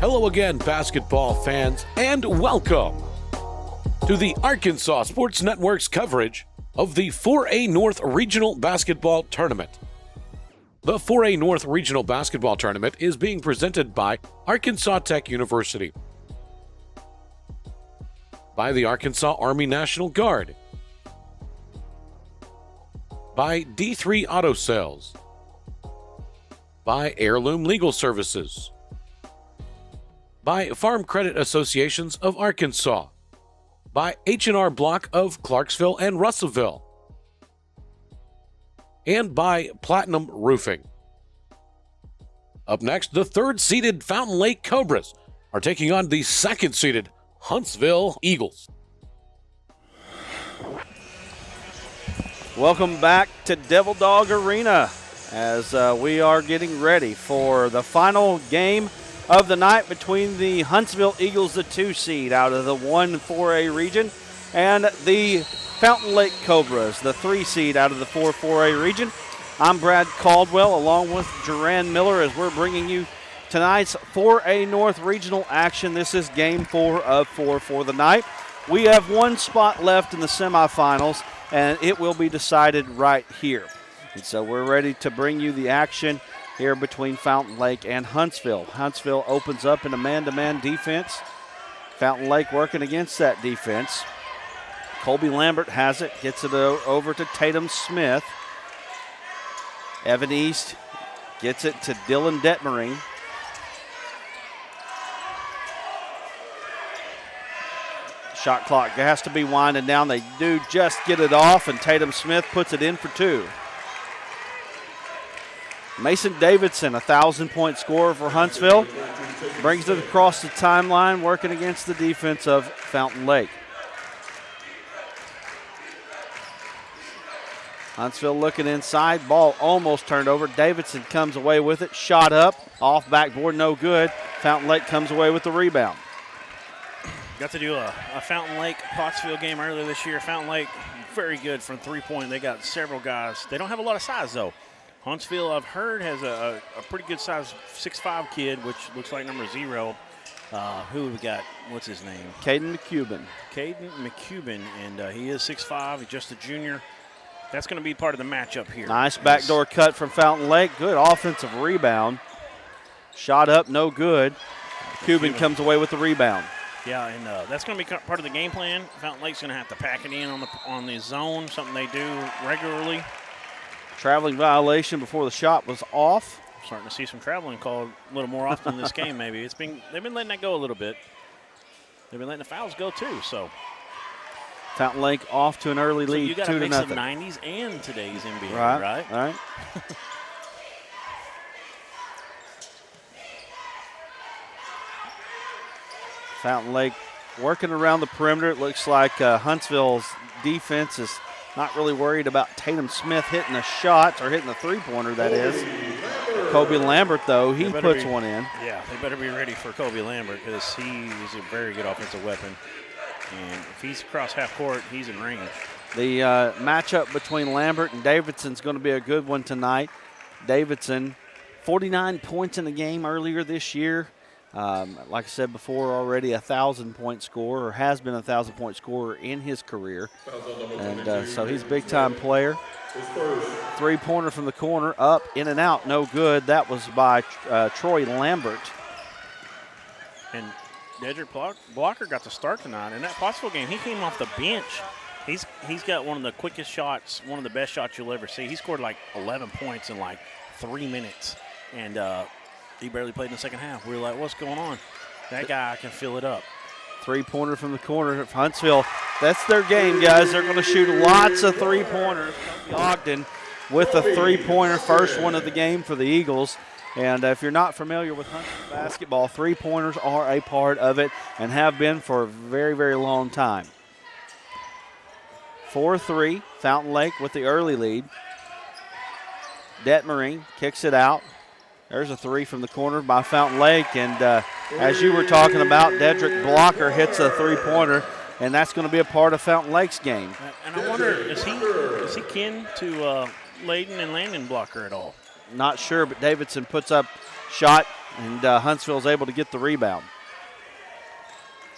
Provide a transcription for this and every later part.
Hello again, basketball fans, and welcome to the Arkansas Sports Network's coverage of the 4A North Regional Basketball Tournament. The 4A North Regional Basketball Tournament is being presented by Arkansas Tech University, by the Arkansas Army National Guard, by D3 Auto Sales, by Heirloom Legal Services, by Farm Credit Associations of Arkansas, by H&R Block of Clarksville and Russellville, and by Platinum Roofing. Up next, the third-seeded Fountain Lake Cobras are taking on the second-seeded Huntsville Eagles. Welcome back to Devil Dog Arena as we are getting ready for the final game of the night between the Huntsville Eagles, the 2 seed out of the 1-4A region, and the Fountain Lake Cobras, the 3 seed out of the 4-4A region. I'm Brad Caldwell along with Duran Miller as we're bringing you tonight's 4A North regional action. This is game 4 of 4 for the night. We have one spot left in the semifinals, and it will be decided right here. And so we're ready to bring you the action here between Fountain Lake and Huntsville. Huntsville opens up in a man-to-man defense. Fountain Lake working against that defense. Colby Lambert has it, gets it over to Tatum Smith. Evan East gets it to Dylan Detmering. Shot clock has to be winding down. They do just get it off, and Tatum Smith puts it in for 2. Mason Davidson, a 1,000-point scorer for Huntsville, brings it across the timeline, working against the defense of Fountain Lake. Huntsville looking inside, ball almost turned over. Davidson comes away with it, shot up, off backboard, no good. Fountain Lake comes away with the rebound. Got to do a Fountain Lake Pottsville game earlier this year. Fountain Lake, very good from three-point. They got several guys. They don't have a lot of size, though. Huntsville, I've heard, has a pretty good size 6'5" kid, which looks like number 0. Who have we got? What's his name? Caden McCubbin. Caden McCubbin, and he is 6'5". He's just a junior. That's going to be part of the matchup here. Nice backdoor cut from Fountain Lake. Good offensive rebound. Shot up, no good. McCubbin comes away with the rebound. Yeah, and that's going to be part of the game plan. Fountain Lake's going to have to pack it in on the zone, something they do regularly. Traveling violation before the shot was off. Starting to see some traveling called a little more often in this game. Maybe they've been letting that go a little bit. They've been letting the fouls go too. So Fountain Lake off to an early lead, you got 2-0. a mix of 90s and today's NBA, right? Right. Fountain Lake working around the perimeter. It looks like Huntsville's defense is not really worried about Tatum Smith hitting a shot or hitting the three-pointer, that is. Kobe Lambert, though, he puts one in. Yeah, they better be ready for Kobe Lambert because he is a very good offensive weapon. And if he's across half court, he's in range. The matchup between Lambert and Davidson is going to be a good one tonight. Davidson, 49 points in the game earlier this year. Like I said before already, a 1,000-point scorer, or has been a 1,000-point scorer in his career. And so he's a big-time player. Three-pointer from the corner, up, in and out, no good. That was by Troy Lambert. And Dedrick Blocker got to start tonight. In that Pottsville game, he came off the bench. He's got one of the quickest shots, one of the best shots you'll ever see. He scored like 11 points in like 3 minutes. And he barely played in the second half. We were like, what's going on? That guy can fill it up. Three-pointer from the corner of Huntsville. That's their game, guys. They're going to shoot lots of three-pointers. Ogden with a three-pointer, first one of the game for the Eagles. And if you're not familiar with Huntsville basketball, three-pointers are a part of it and have been for a very, very long time. 4-3, Fountain Lake with the early lead. Detmering kicks it out. There's a three from the corner by Fountain Lake. And as you were talking about, Dedrick Blocker hits a three-pointer, and that's going to be a part of Fountain Lake's game. And I wonder, is he kin to Layden and Landon Blocker at all? Not sure, but Davidson puts up shot, And Huntsville's able to get the rebound.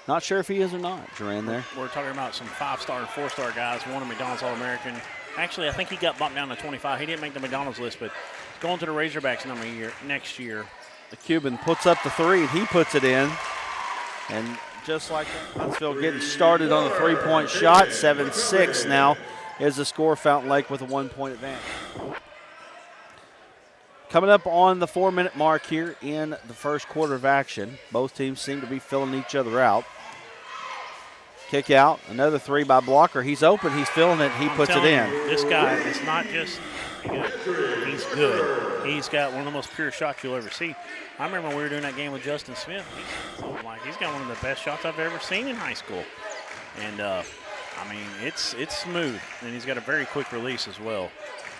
Not sure if he is or not, Duran there. We're talking about some 5-star and 4-star guys. One a McDonald's All-American. Actually, I think he got bumped down to 25. He didn't make the McDonald's list, but he's going to the Razorbacks next year. The Cuban puts up the three, and he puts it in. And just like that, Huntsville getting started on a three-point shot. 7-6 now is the score. Fountain Lake with a 1-point advantage. Coming up on the 4-minute mark here in the first quarter of action. Both teams seem to be filling each other out. Kick out, another three by Blocker. He's open, he's filling it, he puts it in. This guy is not just good, he's good. He's got one of the most pure shots you'll ever see. I remember when we were doing that game with Justin Smith. He's got one of the best shots I've ever seen in high school. And, it's smooth, and he's got a very quick release as well.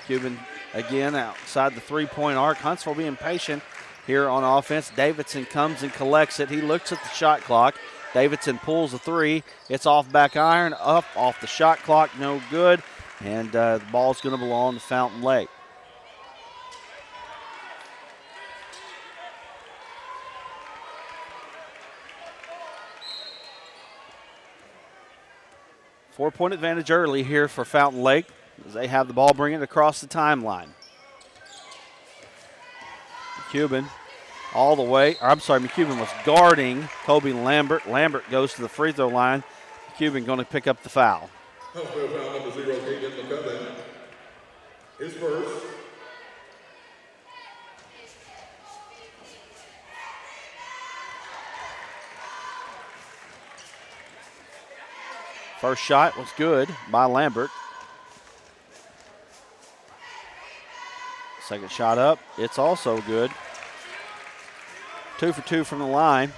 Cuban again outside the three-point arc. Huntsville being patient here on offense. Davidson comes and collects it. He looks at the shot clock. Davidson pulls a three. It's off back iron, up off the shot clock, no good. And the ball's going to belong to Fountain Lake. Four-point advantage early here for Fountain Lake as they have the ball, bring it across the timeline. Cuban all the way. McCuban was guarding Kobe Lambert. Lambert goes to the free throw line. McCuban going to pick up the foul. Huntsville foul number 0, Caden McCubbin. His first. First shot was good by Lambert. Second shot up, it's also good. 2 for 2 from the line.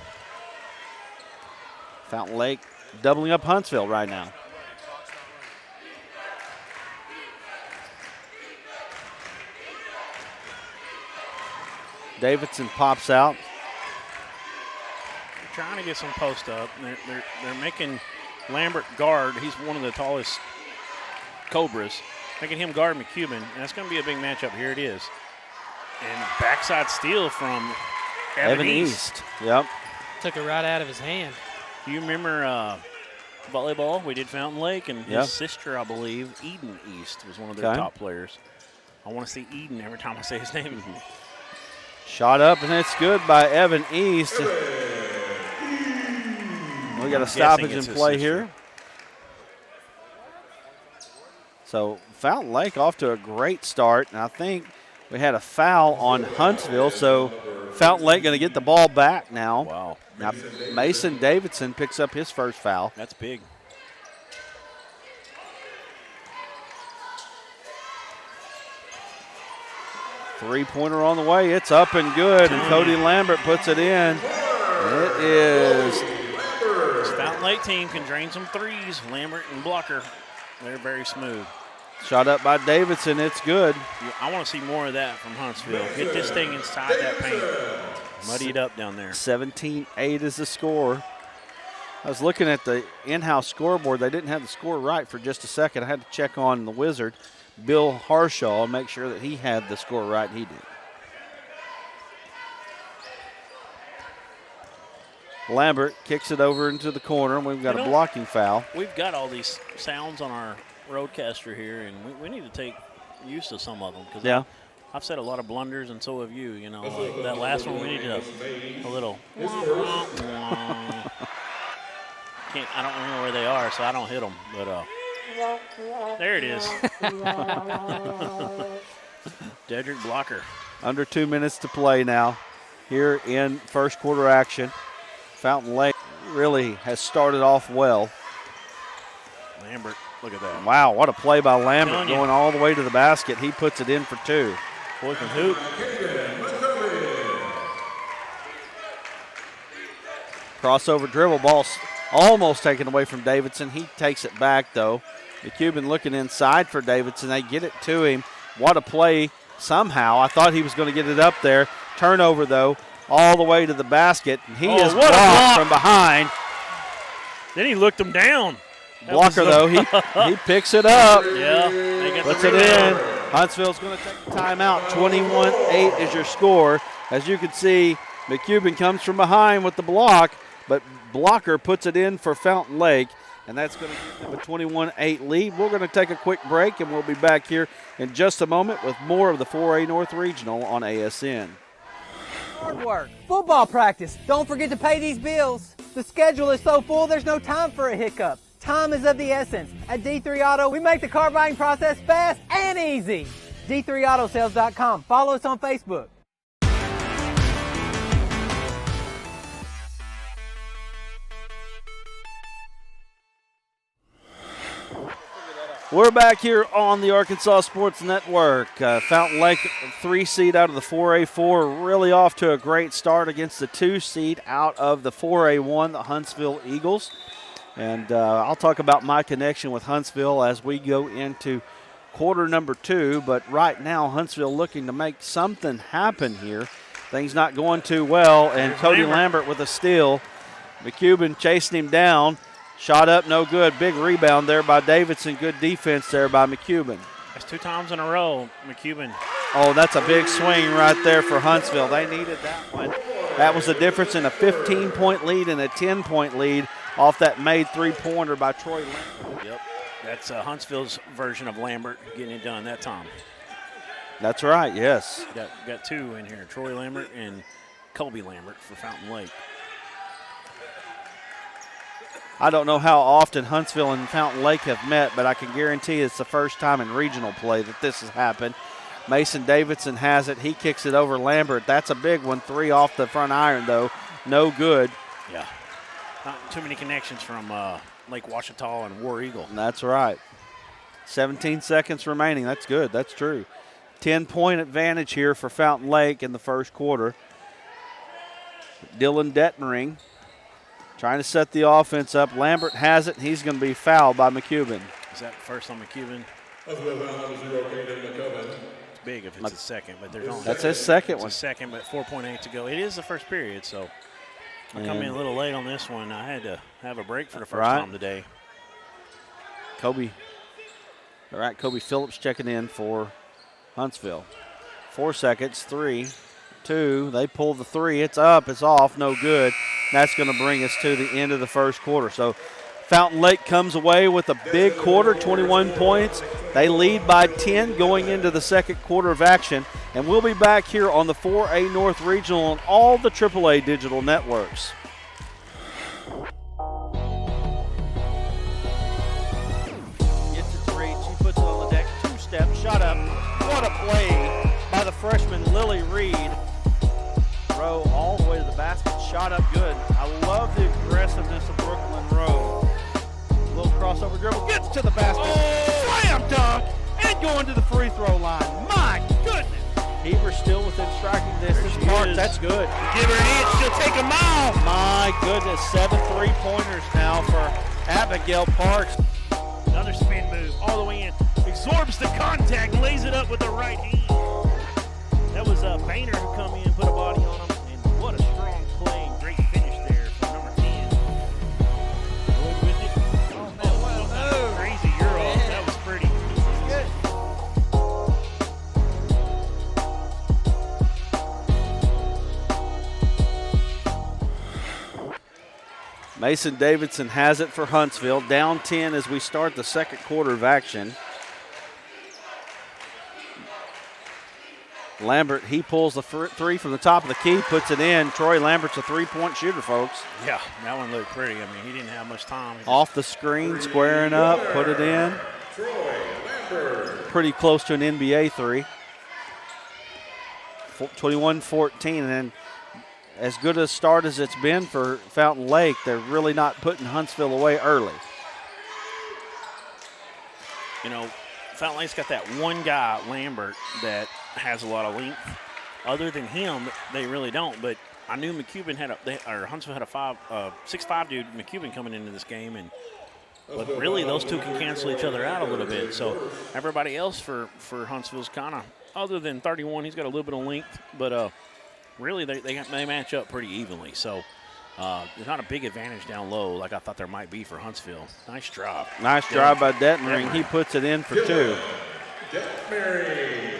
Fountain Lake doubling up Huntsville right now. Davidson pops out. They're trying to get some post up. They're making Lambert guard. He's one of the tallest Cobras. Making him guard McCuban, and that's going to be a big matchup. Here it is. And backside steal from Evan East. Yep. Took it right out of his hand. Do you remember volleyball? We did Fountain Lake, and his sister, I believe, Eden East, was one of their top players. I want to say Eden every time I say his name. Shot up, and it's good by Evan East. We got a stoppage in play here. So Fountain Lake off to a great start, and I think we had a foul on Huntsville, so Fountain Lake going to get the ball back now. Wow. Now Mason Davidson picks up his first foul. That's big. Three-pointer on the way. It's up and good, and Cody Lambert puts it in. It is. This Fountain Lake team can drain some threes. Lambert and Blocker, they're very smooth. Shot up by Davidson. It's good. I want to see more of that from Huntsville. Get this thing inside that paint. Muddy it up down there. 17-8 is the score. I was looking at the in-house scoreboard. They didn't have the score right for just a second. I had to check on the Wizard, Bill Harshaw, and make sure that he had the score right. He did. Lambert kicks it over into the corner, and we've got a blocking foul. We've got all these sounds on our roadcaster here, and we need to take use of some of them. Because I've said a lot of blunders, and so have you. You know, like that last one, we need a little. I don't remember where they are, so I don't hit them. But there it is. Dedrick Blocker. Under 2 minutes to play now here in first quarter action. Fountain Lake really has started off well. Lambert, look at that. Wow, what a play by Lambert going all the way to the basket. He puts it in for two. Boy can hoop. Crossover dribble ball almost taken away from Davidson. He takes it back, though. The Cuban looking inside for Davidson. They get it to him. What a play somehow. I thought he was going to get it up there. Turnover, though, all the way to the basket. And he is blocked from behind. Then he looked him down. Blocker, though, he picks it up. Yeah, they get puts it in. Huntsville's going to take the timeout. 21-8 is your score. As you can see, McCubbin comes from behind with the block, but Blocker puts it in for Fountain Lake, and that's going to give them a 21-8 lead. We're going to take a quick break, and we'll be back here in just a moment with more of the 4A North Regional on ASN. Hard work. Football practice. Don't forget to pay these bills. The schedule is so full, there's no time for a hiccup. Time is of the essence. At D3 Auto, we make the car buying process fast and easy. D3Autosales.com. Follow us on Facebook. We're back here on the Arkansas Sports Network. Fountain Lake, 3 seed out of the 4A4, really off to a great start against the 2 seed out of the 4A1, the Huntsville Eagles. And I'll talk about my connection with Huntsville as we go into quarter number 2. But right now, Huntsville looking to make something happen here. Things not going too well, and Cody Lambert with a steal. McCubbin chasing him down. Shot up, no good. Big rebound there by Davidson. Good defense there by McCubbin. That's 2 times in a row, McCubbin. Oh, that's a big swing right there for Huntsville. They needed that one. That was the difference in a 15-point lead and a 10-point lead off that made three-pointer by Troy Lambert. Yep, that's Huntsville's version of Lambert getting it done that time. That's right, yes. Got 2 in here, Troy Lambert and Colby Lambert for Fountain Lake. I don't know how often Huntsville and Fountain Lake have met, but I can guarantee it's the first time in regional play that this has happened. Mason Davidson has it. He kicks it over Lambert. That's a big one. 3 off the front iron, though. No good. Yeah. Not too many connections from Lake Ouachita and War Eagle. That's right. 17 seconds remaining. That's good. That's true. 10-point advantage here for Fountain Lake in the first quarter. Dylan Detmering trying to set the offense up. Lambert has it. He's going to be fouled by McCubbin. Is that first on McCubbin? That's number 0, Caden McCubbin. It's big if it's his second, but there's only That's his second one. It's a second, but 4.8 to go. It is the first period, so I come in a little late on this one. I had to have a break for the first time today. Kobe Phillips checking in for Huntsville. 4 seconds, 3, 2. They pull the 3. It's up. It's off. No good. That's going to bring us to the end of the first quarter. So Fountain Lake comes away with a big quarter, 21 points. They lead by 10 going into the second quarter of action. And we'll be back here on the 4A North Regional on all the AAA digital networks. Gets a 3. She puts it on the deck. 2-step. Shot up. What a play by the freshman Lily Reed. Rowe all the way to the basket, shot up good. I love the aggressiveness of Brooklyn Rowe. Little crossover dribble, gets to the basket, slam dunk, and going to the free throw line. My goodness. Heber still within striking distance. Park, that's good. Give her an inch, she'll take a mile. My goodness, 7 3-pointers now for Abigail Parks. Another spin move all the way in. Absorbs the contact, lays it up with the right hand. That was Boehner who come in, put a body on him, and what a strong play. Great finish there from number 10. Good with it. Oh, man, what a crazy Euro. That was pretty. Good. Mason Davidson has it for Huntsville. Down 10 as we start the second quarter of action. Lambert, he pulls the 3 from the top of the key, puts it in. Troy Lambert's a 3-point shooter, folks. Yeah, that one looked pretty. I mean, he didn't have much time. Off the screen, squaring up, put it in. Pretty close to an NBA 3. 21-14, and as good a start as it's been for Fountain Lake, they're really not putting Huntsville away early. You know, Fountain Lake's got that one guy, Lambert, that has a lot of length. Other than him, they really don't. But I knew McCubbin had Huntsville had a 6'5" dude, McCubbin, coming into this game, but really those two can cancel each other out a little bit. So everybody else for Huntsville's kind of, other than 31, he's got a little bit of length, but really they match up pretty evenly. So there's not a big advantage down low like I thought there might be for Huntsville. Nice drive. Nice drive by Detmering. He puts it in for 2. Detmering.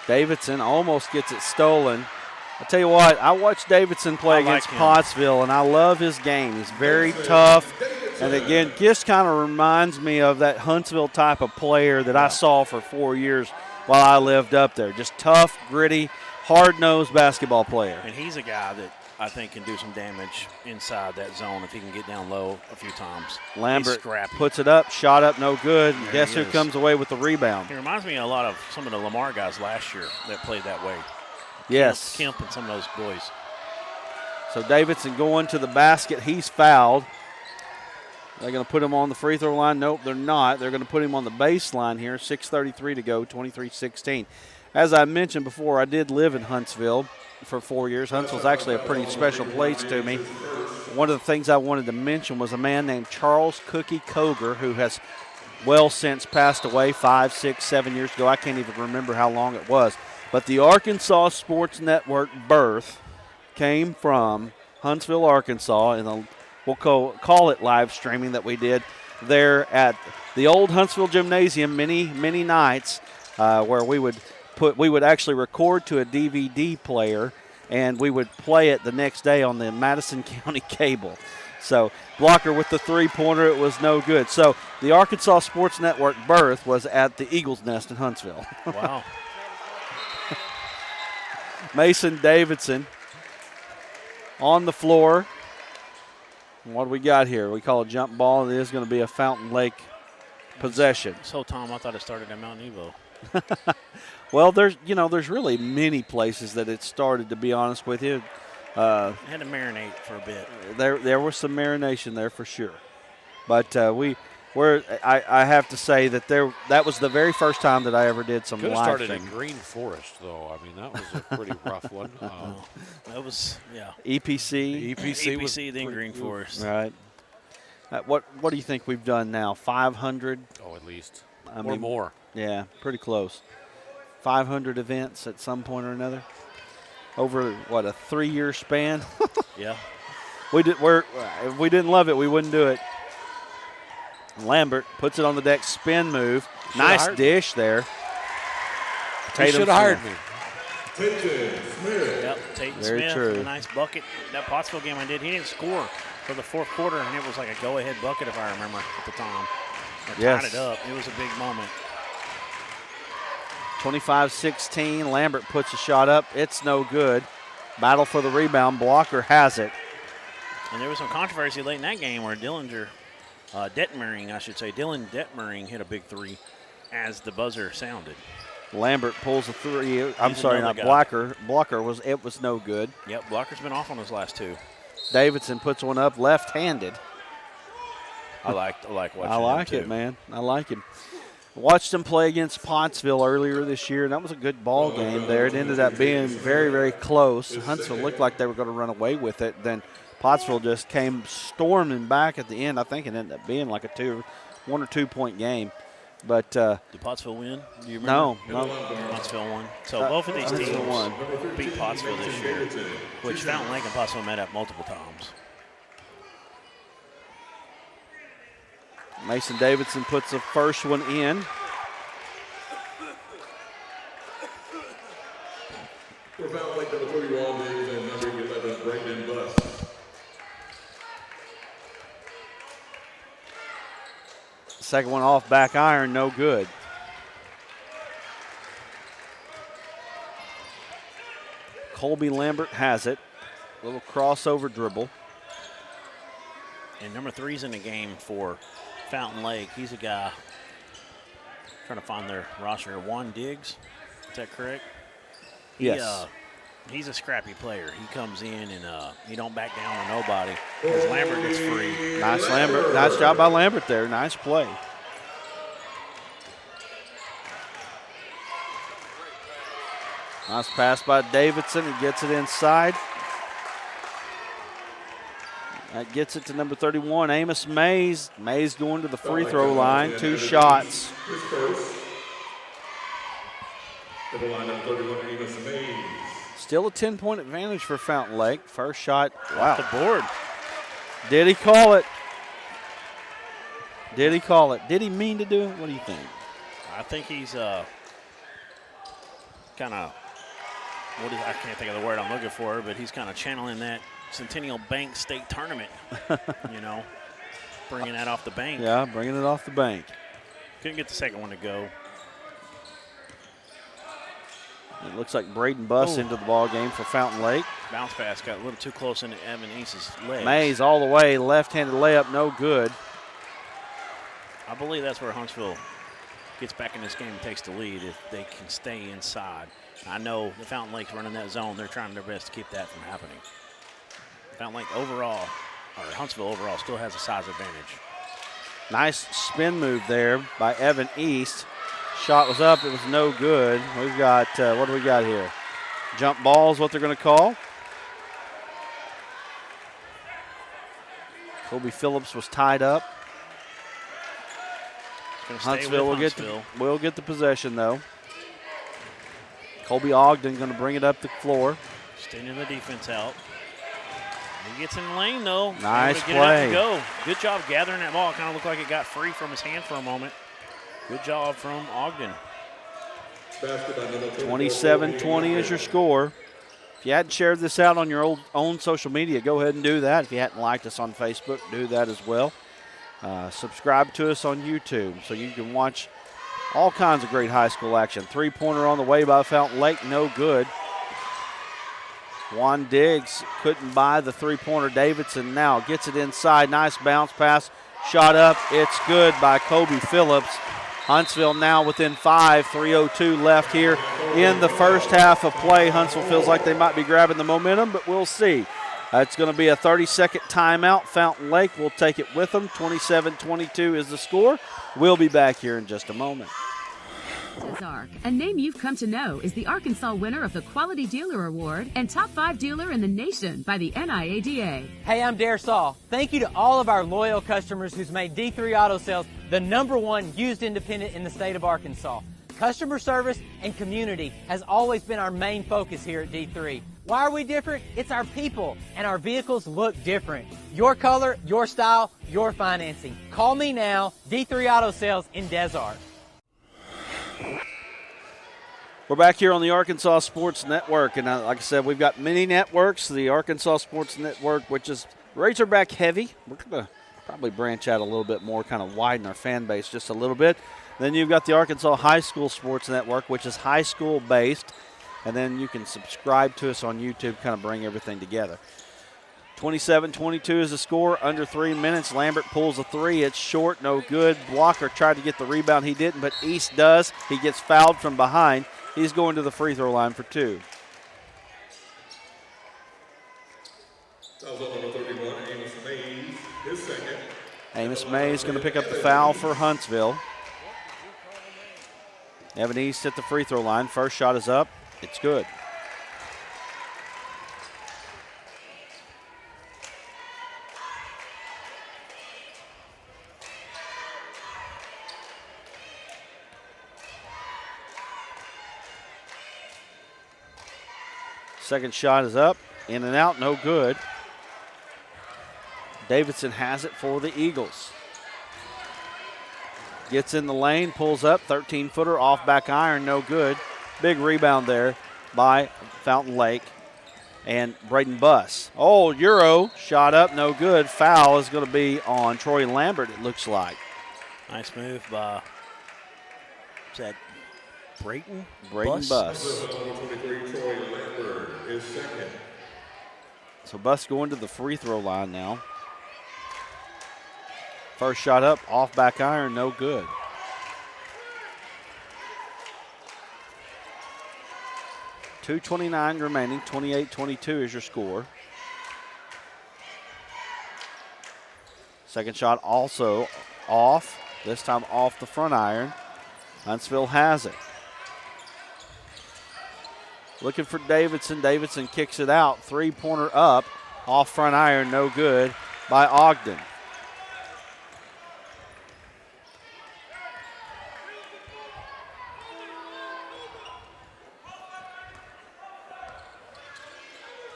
Davidson almost gets it stolen. I tell you what, I watched Davidson play against Pottsville, and I love his game. He's very tough, and again, just kind of reminds me of that Huntsville type of player that I saw for 4 years while I lived up there. Just tough, gritty, hard-nosed basketball player. And he's a guy that I think can do some damage inside that zone if he can get down low a few times. Lambert puts it up, shot up, no good. There Guess who comes away with the rebound? He reminds me a lot of some of the Lamar guys last year that played that way. Yes. Kemp and some of those boys. So Davidson going to the basket. He's fouled. They're going to put him on the free throw line. Nope, they're not. They're going to put him on the baseline here. 6:33 to go, 23-16. As I mentioned before, I did live in Huntsville for 4 years. Huntsville's actually a pretty special place to me. One of the things I wanted to mention was a man named Charles Cookie Koger, who has well since passed away 5, 6, 7 years ago. I can't even remember how long it was. But the Arkansas Sports Network birth came from Huntsville, Arkansas, and we'll call it live streaming that we did there at the old Huntsville Gymnasium many nights, where we would actually record to a DVD player, and we would play it the next day on the Madison County cable. So Blocker with the three-pointer, it was no good. So the Arkansas Sports Network birth was at the Eagles Nest in Huntsville. Wow. Mason Davidson on the floor. What do we got here? We call a jump ball. It is going to be a Fountain Lake possession. So, Tom, I thought it started at Mount Evo. Well, there's really many places that it started, to be honest with you. It had to marinate for a bit. There was some marination there for sure. But I have to say that that was the very first time that I ever did some live started streaming. in Green Forest, though. I mean, that was a pretty rough one. That was, yeah. EPC. EPC, then Green Forest. Right. What do you think we've done now? 500? Oh, at least. Or more. Yeah, pretty close. 500 events at some point or another over, what, a 3-year span? Yeah. If we didn't love it, we wouldn't do it. Lambert puts it on the deck, spin move. Nice dish there. He should have hired me. Yep, Tatum Smith with a nice bucket. That Pottsville game I did, he didn't score for the fourth quarter, and it was like a go-ahead bucket if I remember at the time. Tied it up. It was a big moment. 25-16. Lambert puts a shot up. It's no good. Battle for the rebound. Blocker has it. And there was some controversy late in that game where Dylan Detmering hit a big three as the buzzer sounded. Lambert pulls a three. I'm sorry, not Blocker. Blocker was no good. Yep, Blocker's been off on his last two. Davidson puts one up left-handed. I like watching I like it, man. I like him. Watched him play against Pottsville earlier this year, and that was a good ball game there. It ended up being very, very close. Huntsville looked like they were going to run away with it. Then Pottsville just came storming back at the end. I think it ended up being like a 1 or 2 point game. But did Pottsville win? Do you remember? No. Pottsville won. So both of these teams beat Pottsville this year, which Fountain Lake and Pottsville met up multiple times. Mason Davidson puts the first one in. For Fountain Lake, number 31 and number 11, Brandon Buss. Second one off back iron, no good. Colby Lambert has it. Little crossover dribble. And number 3's in the game for Fountain Lake. He's a guy trying to find their roster. Juan Diggs, is that correct? Yes. He's a scrappy player. He comes in and he don't back down on nobody because Lambert gets free. Nice Lambert. Nice job by Lambert there. Nice play. Nice pass by Davidson. He gets it inside. That gets it to number 31, Amos Mays. Mays going to the free throw line. 2 shots. His first. To the line, number 31, Amos Mays. Still a 10-point advantage for Fountain Lake. First shot. Wow. Off the board. Did he call it? Did he call it? Did he mean to do it? What do you think? I think he's kind of, I can't think of the word I'm looking for, but he's kind of channeling that Centennial Bank State Tournament, bringing that off the bank. Yeah, bringing it off the bank. Couldn't get the second one to go. It looks like Braden Buss into the ball game for Fountain Lake. Bounce pass got a little too close into Evan East's legs. Mays all the way, left-handed layup, no good. I believe that's where Huntsville gets back in this game and takes the lead if they can stay inside. I know the Fountain Lake's running that zone. They're trying their best to keep that from happening. Fountain Lake overall, or Huntsville overall, still has a size advantage. Nice spin move there by Evan East. Shot was up, it was no good. We've got, what do we got here? Jump ball is what they're going to call. Kobe Phillips was tied up. Huntsville will get the possession though. Colby Ogden going to bring it up the floor. Extending the defense out. He gets in the lane though. Nice play. play. It go. Good job gathering that ball. Kind of looked like it got free from his hand for a moment. Good job from Ogden. 27-20 is your score. If you hadn't shared this out on your own social media, go ahead and do that. If you hadn't liked us on Facebook, do that as well. Subscribe to us on YouTube so you can watch all kinds of great high school action. Three-pointer on the way by Fountain Lake, no good. Juan Diggs couldn't buy the three-pointer. Davidson now gets it inside. Nice bounce pass. Shot up. It's good by Kobe Phillips. Huntsville now within 5, 3:02 left here in the first half of play. Huntsville feels like they might be grabbing the momentum, but we'll see. It's going to be a 30-second timeout. Fountain Lake will take it with them. 27-22 is the score. We'll be back here in just a moment. A name you've come to know is the Arkansas winner of the Quality Dealer Award and Top 5 Dealer in the Nation by the NIADA. Hey, I'm Dare Saul. Thank you to all of our loyal customers who's made D3 Auto Sales the #1 used independent in the state of Arkansas. Customer service and community has always been our main focus here at D3. Why are we different? It's our people, and our vehicles look different. Your color, your style, your financing. Call me now, D3 Auto Sales in Desart. We're back here on the Arkansas Sports Network, and like I said, we've got many networks. The Arkansas Sports Network, which is Razorback heavy. We're going to probably branch out a little bit more, kind of widen our fan base just a little bit. Then you've got the Arkansas High School Sports Network, which is high school based, and then you can subscribe to us on YouTube, kind of bring everything together. 27-22 is the score, under 3 minutes. Lambert pulls a three. It's short, no good. Blocker tried to get the rebound. He didn't, but East does. He gets fouled from behind. He's going to the free throw line for 2. Fouls on number 31, Amos Mays, his second. Amos Mays going to pick up the foul for Huntsville. Evan East at the free throw line. First shot is up. It's good. Second shot is up, in and out, no good. Davidson has it for the Eagles. Gets in the lane, pulls up, 13-footer, off back iron, no good. Big rebound there by Fountain Lake and Braden Buss. Oh, Euro, shot up, no good. Foul is going to be on Troy Lambert, it looks like. Nice move by, is that Braden Buss. Number 23, Troy Lambert, his second. So Buss going to the free throw line now. First shot up, off back iron, no good. .229 remaining, 28-22 is your score. Second shot also off, this time off the front iron. Huntsville has it. Looking for Davidson. Davidson kicks it out. Three-pointer up. Off front iron, no good by Ogden.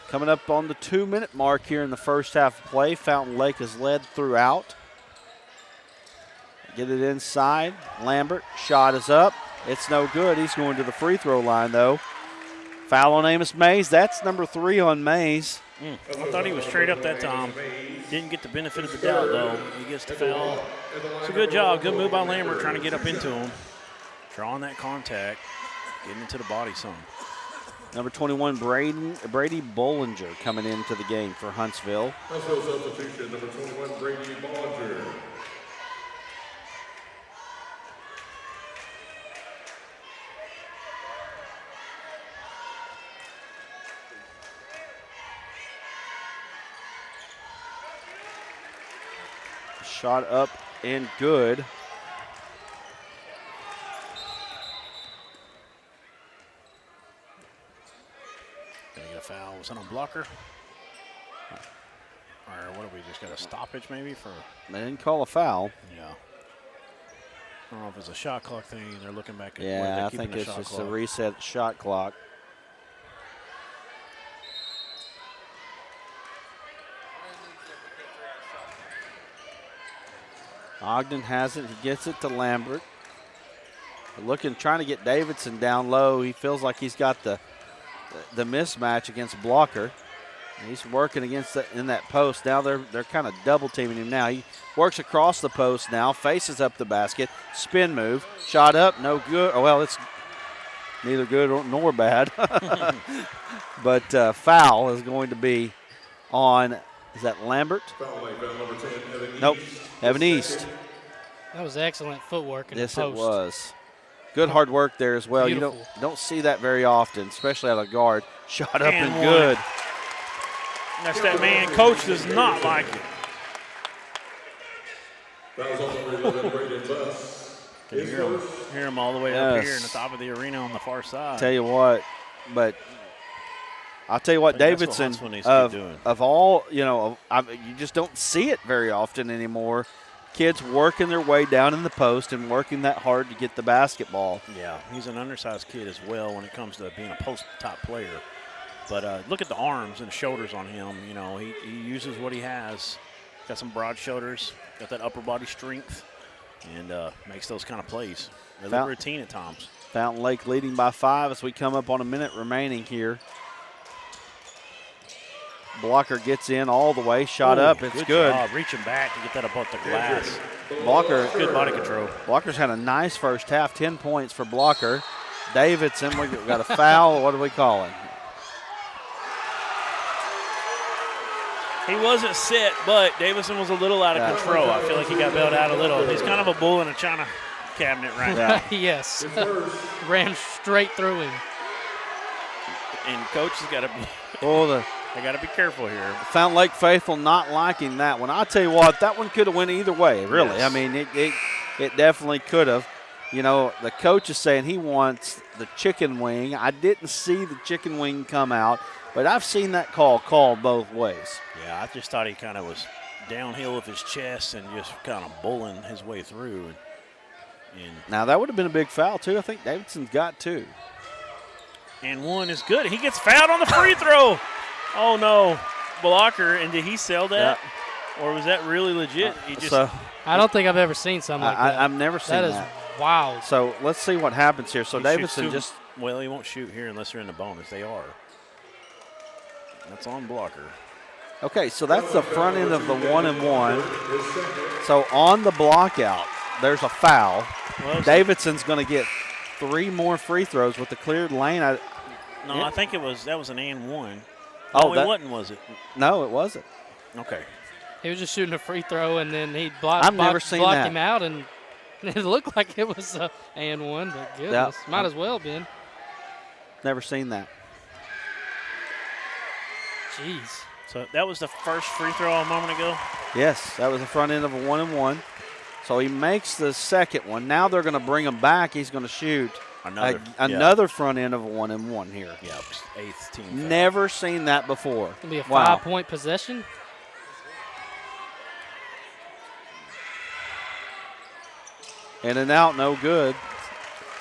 Coming up on the 2-minute mark here in the first half of play. Fountain Lake has led throughout. Get it inside. Lambert, shot is up. It's no good. He's going to the free throw line, though. Foul on Amos Mays. That's number 3 on Mays. I thought he was straight up that time. Didn't get the benefit of the doubt, though. He gets the foul. It's a good job. Good move by Lambert trying to get up into him. Drawing that contact. Getting into the body some. Number 21, Brady Bollinger coming into the game for Huntsville. Huntsville substitution, number 21, Brady Bollinger. Shot up and good. Gonna get a foul. Was that on blocker? Or what have we just got a stoppage maybe for? They didn't call a foul. Yeah. I don't know if it's a shot clock thing. They're looking back at Yeah, they're I keeping think the it's shot just clock. a reset shot clock. Ogden has it. He gets it to Lambert. Trying to get Davidson down low. He feels like he's got the mismatch against Blocker. He's working against in that post. Now they're kind of double teaming him now. He works across the post now, faces up the basket, spin move, shot up, no good. Oh, well, it's neither good nor bad. But foul is going to be on, is that Lambert? Foul number 10, Evan Nope, East. Evan East. That was excellent footwork in Yes, the it post. was. Good hard work there as well. Beautiful. You don't see that very often, especially out of guard. Shot up And and one. good. That's that man. Coach does not like it. Fouls on number 11, Braden Buss. Can you His hear him? first. Hear him all the way up Yes. here in the top of the arena on the far side. Tell you what, but I'll tell you what, I think that's what Davidson, Huntsville needs to keep doing. of all, you just don't see it very often anymore. Kids working their way down in the post and working that hard to get the basketball. Yeah, he's an undersized kid as well when it comes to being a post-top player. But look at the arms and shoulders on him. You know, he uses what he has. Got some broad shoulders, got that upper body strength, and makes those kind of plays. They look routine at times. Fountain Lake leading by 5 as we come up on a minute remaining here. Blocker gets in all the way, shot up, it's good. Job, reaching back to get that above the glass. Blocker, Good body control. Blocker's had a nice first half, 10 points for Blocker. Davidson, we got a foul, what do we call it? He wasn't set, but Davidson was a little out of control. I feel like he got bailed out a little. He's kind of a bull in a china cabinet right now. Yes. Ran straight through him. And coach has got to be they got to be careful here. Fountain Lake faithful not liking that one. I'll tell you what, that one could have went either way, really. Yes. I mean, it definitely could have. You know, the coach is saying he wants the chicken wing. I didn't see the chicken wing come out, but I've seen that call called both ways. Yeah, I just thought he kind of was downhill with his chest and just kind of bullying his way through. And Now, that would have been a big foul, too. I think Davidson's got 2. and one is good. He gets fouled on the free throw. Oh, no. Blocker, and did he sell that? Or was that really legit? He just I don't think I've ever seen something like that. I've never seen that. That is wild. So let's see what happens here. So he shoots Davidson two- just Well, he won't shoot here unless they're in the bonus. They are. That's on Blocker. okay. So that's the front end of the 1-and-1. So on the block out, there's a foul. Well, Davidson's going to get 3 more free throws with the cleared lane. I think that was an and one. Oh, No, that- it wasn't, was it? No, it wasn't. Okay. He was just shooting a free throw, and then he blocked I've never seen that. him out, and it looked like it was a and one, but goodness, might as well have been. Never seen that. Jeez. So that was the first free throw a moment ago. Yes, that was the front end of a 1-and-1. So he makes the second one. Now they're going to bring him back. He's going to shoot another front end of a 1-and-1 here. Yeah, 8th team foul. Never seen that before. It's going to be a Wow. 5-point possession. In and out, no good.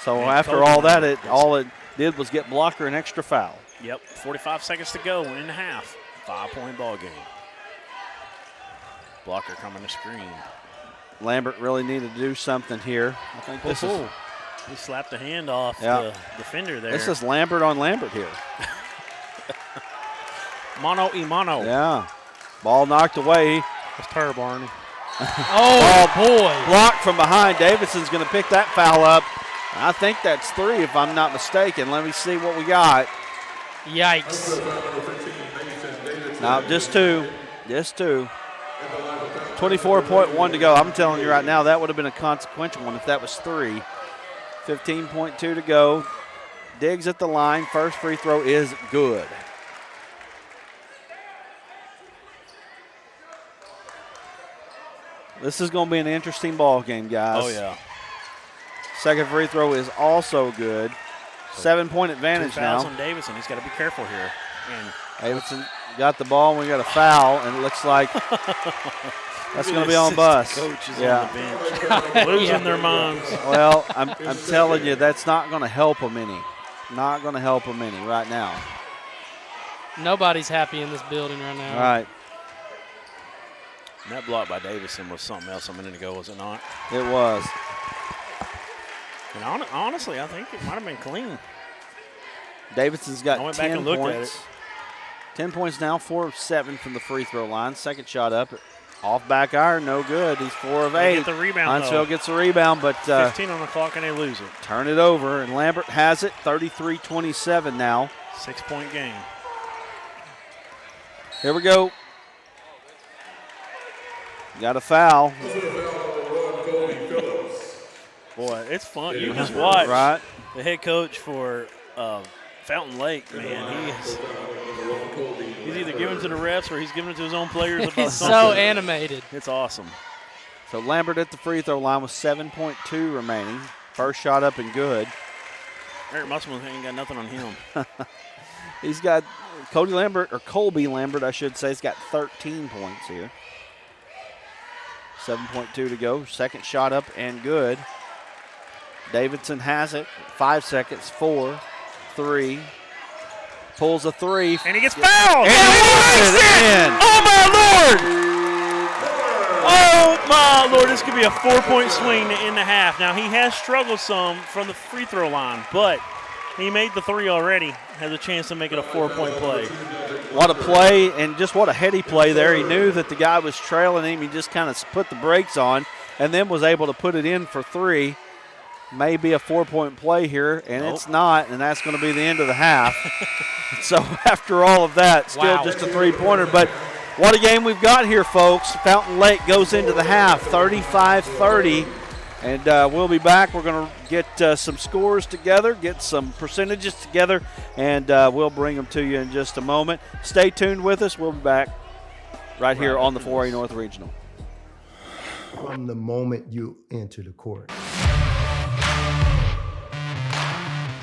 So Man, after Kobe all that, Bryant. all it did was get Blocker an extra foul. Yep, 45 seconds to go, 1.5. 5-point ball game. Blocker coming to screen. Lambert really needed to do something here. I think this is He slapped the hand off Yeah. the defender there. This is Lambert on Lambert here. Mano y mano. Yeah. Ball knocked away. That's terrible, Arnie. Oh, boy. Blocked from behind. Davidson's going to pick that foul up. I think that's 3 if I'm not mistaken. Let me see what we got. Yikes. No, just 2. Just 2. 24.1 to go. I'm telling you right now, that would have been a consequential one if that was 3. 15.2 to go. Diggs at the line. First free throw is good. This is going to be an interesting ball game, guys. Oh, yeah. Second free throw is also good. 7-point advantage 2 fouls now. on Davidson. He's got to be careful here. And Davidson got the ball, and we got a foul, and it looks like that's going to be on bus. Coaches Yeah. on the bench losing their minds. Well, I'm telling you, that's not going to help them any. Not going to help them any right now. Nobody's happy in this building right now. All right. And that block by Davidson was something else a minute ago, was it not? It was. And honestly, I think it might have been clean. Davidson's got I went back 10 and looked at points. it. 10 points now, 4 of 7 from the free throw line. Second shot up. Off back iron, no good. He's 4 of 8. Get the rebound, Huntsville though. gets the rebound, but 15 on the clock, and they lose it. turn it over. And Lambert has it, 33-27 now. 6-point game. Here we go. Got a foul. Boy, it's fun. You just watch Right. the head coach for Fountain Lake, man. He's either giving it to the refs or he's giving it to his own players about He's something. so animated. It's awesome. So Lambert at the free throw line with 7.2 remaining. First shot up and good. Eric Musselman ain't got nothing on him. He's got Colby Lambert, I should say, has got 13 points here. 7.2 to go. Second shot up and good. Davidson has it. 5 seconds. 4, 3. Pulls a 3. And he gets fouled! And in. Oh, my Lord! Oh, my Lord. This could be a 4-point swing in the half. Now, he has struggled some from the free throw line, but he made the 3 already. Has a chance to make it a 4-point play. What a play, and just what a heady play there. He knew that the guy was trailing him. He just kind of put the brakes on and then was able to put it in for 3. Maybe a 4-point play here, and It's not, and that's going to be the end of the half. So after all of that, still just a 3-pointer. But what a game we've got here, folks. Fountain Lake goes into the half, 35-30. And we'll be back. We're going to get some scores together, get some percentages together, and we'll bring them to you in just a moment. Stay tuned with us. We'll be back right here on the 4A North Regional. From the moment you enter the court,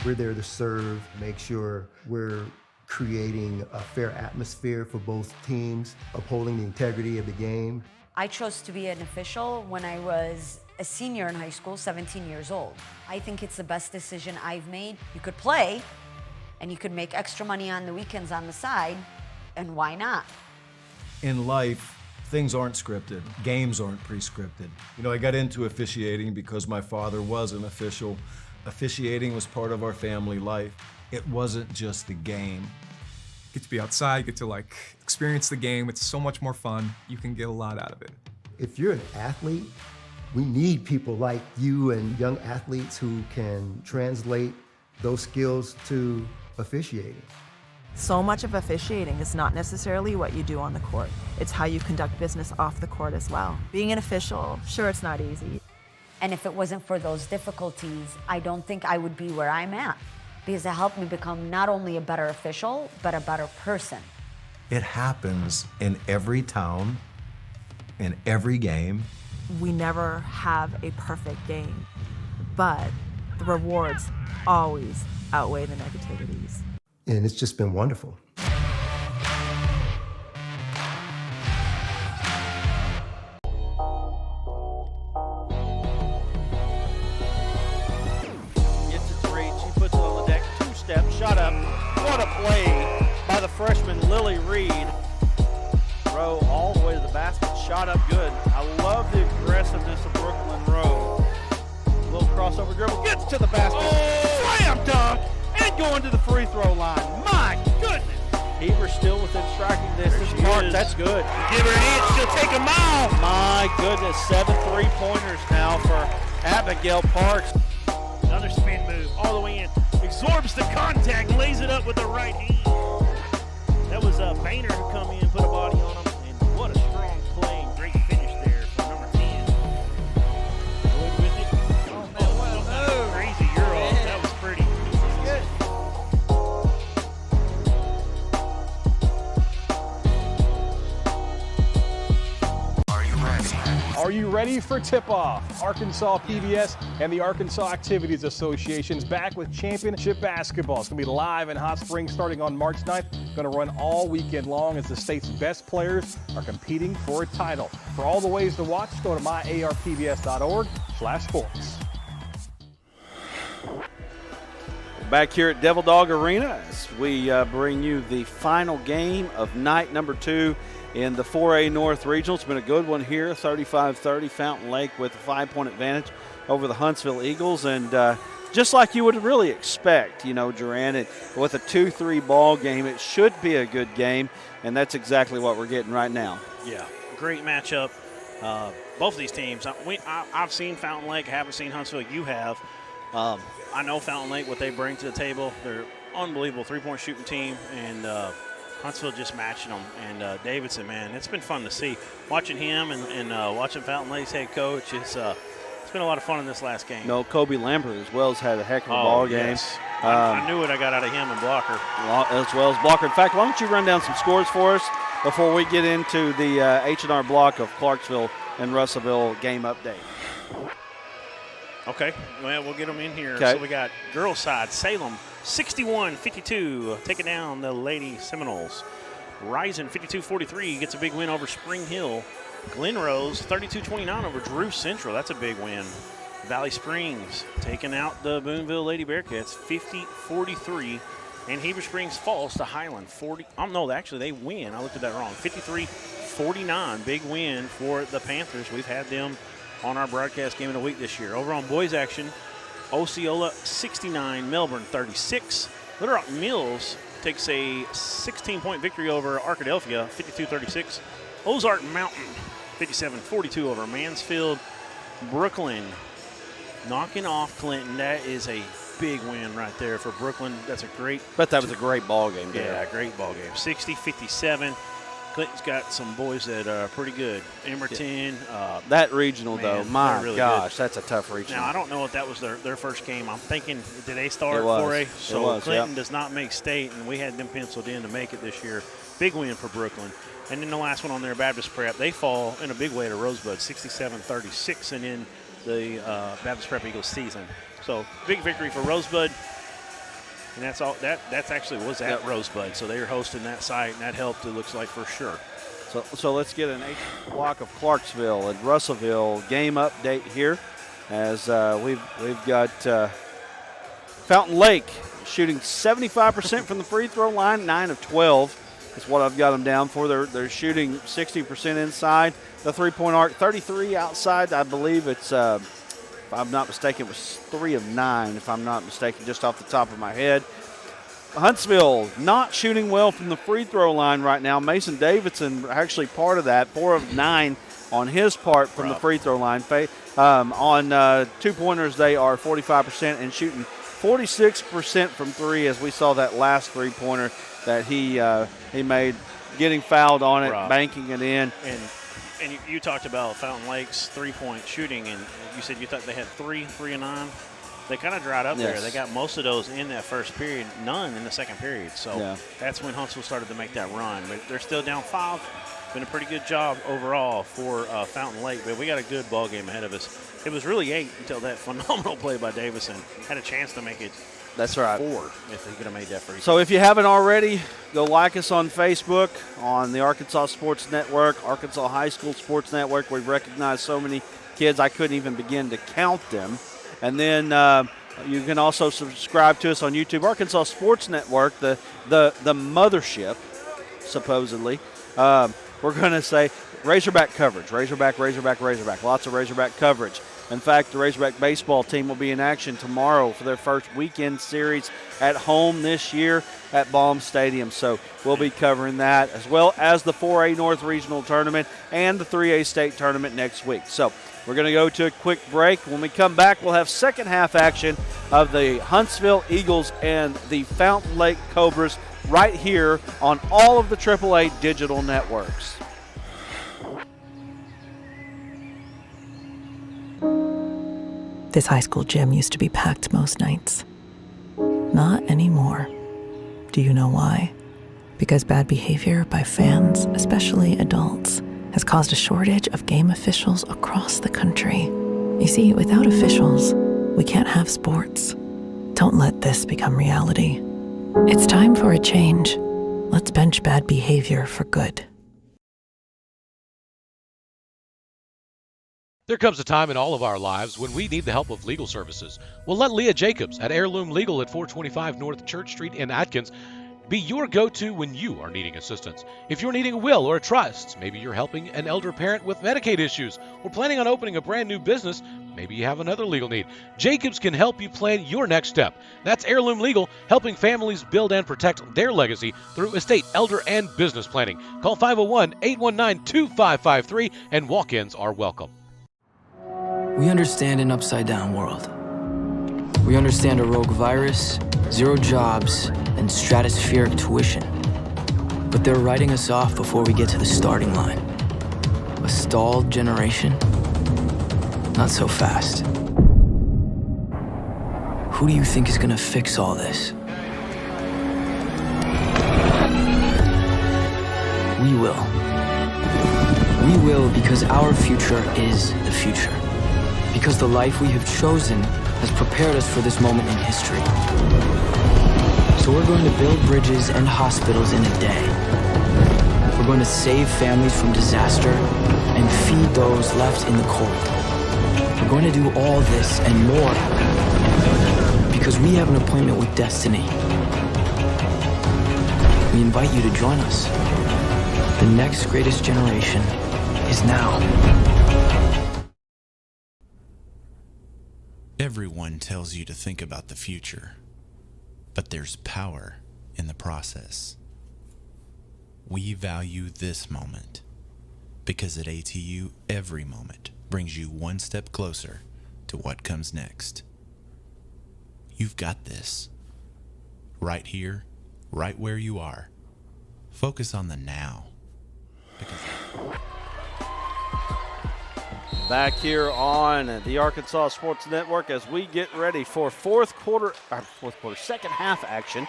we're there to serve, make sure we're creating a fair atmosphere for both teams, upholding the integrity of the game. I chose to be an official when I was a senior in high school, 17 years old. I think it's the best decision I've made. You could play, and you could make extra money on the weekends on the side, and why not? In life, things aren't scripted. Games aren't pre-scripted. You know, I got into officiating because my father was an official. Officiating was part of our family life. It wasn't just the game. Get to be outside, get to experience the game. It's so much more fun. You can get a lot out of it. If you're an athlete, we need people like you and young athletes who can translate those skills to officiating. So much of officiating is not necessarily what you do on the court. It's how you conduct business off the court as well. Being an official, sure, it's not easy. And if it wasn't for those difficulties, I don't think I would be where I'm at, because it helped me become not only a better official, but a better person. It happens in every town, in every game. We never have a perfect game, but the rewards always outweigh the negativities. And it's just been wonderful. Gets it to reach. He puts it on the deck. 2-step, shot up. What a play by the freshman Lily Reed. Rowe all the way to the basket. Shot up good. I love the aggressiveness of Brooklyn Rowe. Little crossover dribble, gets to the basket. Slam dunk, and going to the free throw line. My goodness. Heber still within striking distance. Park, that's good. Give her an inch, she'll take a mile. My goodness, 7 3-pointers now for Abigail Parks. Another spin move all the way in. Absorbs the contact, lays it up with the right hand. That was Boehner who come in, put a body on him, and what a strong play and great finish there for number 10. Good with it. Oh, crazy Euro. That was pretty. Good. Are you ready for tip-off? Arkansas PBS and the Arkansas Activities Association's back with championship basketball. It's going to be live in Hot Springs starting on March 9th. Going to run all weekend long as the state's best players are competing for a title. For all the ways to watch, go to myarpbs.org/sports. Back here at Devil Dog Arena as we bring you the final game of night number 2 in the 4A North Regional. It's been a good one here, 35-30, Fountain Lake with a 5-point advantage over the Huntsville Eagles. And just like you would really expect, you know, Duran, with a 2-3 ball game, it should be a good game, and that's exactly what we're getting right now. Yeah, great matchup. Both of these teams, I've seen Fountain Lake, I haven't seen Huntsville. You have. I know Fountain Lake, what they bring to the table. They're unbelievable three-point shooting team, and Huntsville just matching them. And Davidson, man, it's been fun to see. Watching him and watching Fountain Lake's head coach, it's been a lot of fun in this last game. No, Kobe Lambert as well has had a heck of a ball game. Yes. I knew what I got out of him and Blocker. As well as Blocker. In fact, why don't you run down some scores for us before we get into the H&R block of Clarksville and Russellville game update. Okay, well, we'll get them in here. Okay. So we got girls side, Salem, 61-52, taking down the Lady Seminoles. Rising, 52-43, gets a big win over Spring Hill. Glen Rose, 32-29 over Drew Central. That's a big win. Valley Springs taking out the Boonville Lady Bearcats, 50-43. And Heber Springs falls to Highland, 40. Oh, no, actually, they win. I looked at that wrong. 53-49, big win for the Panthers. We've had them on our broadcast game of the week this year. Over on boys action, Osceola 69, Melbourne 36. Little Rock Mills takes a 16-point victory over Arkadelphia, 52-36. Ozark Mountain 57-42 over Mansfield. Brooklyn knocking off Clinton. That is a big win right there for Brooklyn. That's a great. But that was a great ball game. Yeah, great ball game. 60-57. Clinton's got some boys that are pretty good. Emerton. That regional, man, though, my really gosh, good. that's a tough regional. Now, I don't know if that was their first game. I'm thinking, did they start It was. 4A? It So was, Clinton yep. does not make state, and we had them penciled in to make it this year. Big win for Brooklyn. And then the last one on their Baptist Prep, they fall in a big way to Rosebud, 67-36, and in the Baptist Prep Eagles season. So big victory for Rosebud. And that's all. That's actually was at Rosebud, so they were hosting that site, and that helped. It looks like for sure. So let's get an H block of Clarksville and Russellville game update here, as we've got Fountain Lake shooting 75% from the free throw line, 9 of 12 is what I've got them down for. They're shooting 60% inside the three-point arc, 33 outside. I believe it's, if I'm not mistaken, it was 3 of 9, if I'm not mistaken, just off the top of my head. Huntsville not shooting well from the free throw line right now. Mason Davidson actually part of that, 4 of 9 on his part from the free throw line. On two-pointers, they are 45% and shooting 46% from three, as we saw that last three-pointer that he made, getting fouled on it, banking it in. And you talked about Fountain Lake's three-point shooting, and you said you thought they had 3 of 9. They kind of dried up there. They got most of those in that first period, none in the second period. So that's when Huntsville started to make that run. But they're still down 5. Been a pretty good job overall for Fountain Lake. But we got a good ball game ahead of us. It was really 8 until that phenomenal play by Davison. Had a chance to make it. That's right. 4 if he could have made that free. So if you haven't already, go like us on Facebook, on the Arkansas Sports Network, Arkansas High School Sports Network. We've recognized so many kids I couldn't even begin to count them. And then you can also subscribe to us on YouTube, Arkansas Sports Network, the mothership, supposedly. we're going to say Razorback coverage, Razorback, Razorback, Razorback, lots of Razorback coverage. In fact, the Razorback baseball team will be in action tomorrow for their first weekend series at home this year at Baum Stadium. So we'll be covering that, as well as the 4A North Regional Tournament and the 3A State Tournament next week. So we're going to go to a quick break. When we come back, we'll have second half action of the Huntsville Eagles and the Fountain Lake Cobras right here on all of the AAA digital networks. This high school gym used to be packed most nights. Not anymore. Do you know why? Because bad behavior by fans, especially adults, has caused a shortage of game officials across the country. You see, without officials, we can't have sports. Don't let this become reality. It's time for a change. Let's bench bad behavior for good. There comes a time in all of our lives when we need the help of legal services. Well, let Leah Jacobs at Heirloom Legal at 425 North Church Street in Atkins be your go-to when you are needing assistance. If you're needing a will or a trust, maybe you're helping an elder parent with Medicaid issues, or planning on opening a brand new business, maybe you have another legal need. Jacobs can help you plan your next step. That's Heirloom Legal, helping families build and protect their legacy through estate, elder, and business planning. Call 501-819-2553, and walk-ins are welcome. We understand an upside-down world. We understand a rogue virus, zero jobs, and stratospheric tuition. But they're writing us off before we get to the starting line. A stalled generation? Not so fast. Who do you think is gonna fix all this? We will. We will because our future is the future. Because the life we have chosen has prepared us for this moment in history. So we're going to build bridges and hospitals in a day. We're going to save families from disaster and feed those left in the cold. We're going to do all this and more because we have an appointment with destiny. We invite you to join us. The next greatest generation is now. Everyone tells you to think about the future, but there's power in the process. We value this moment because at ATU, every moment brings you one step closer to what comes next. You've got this. Right here, right where you are. Focus on the now. Back here on the Arkansas Sports Network as we get ready for second half action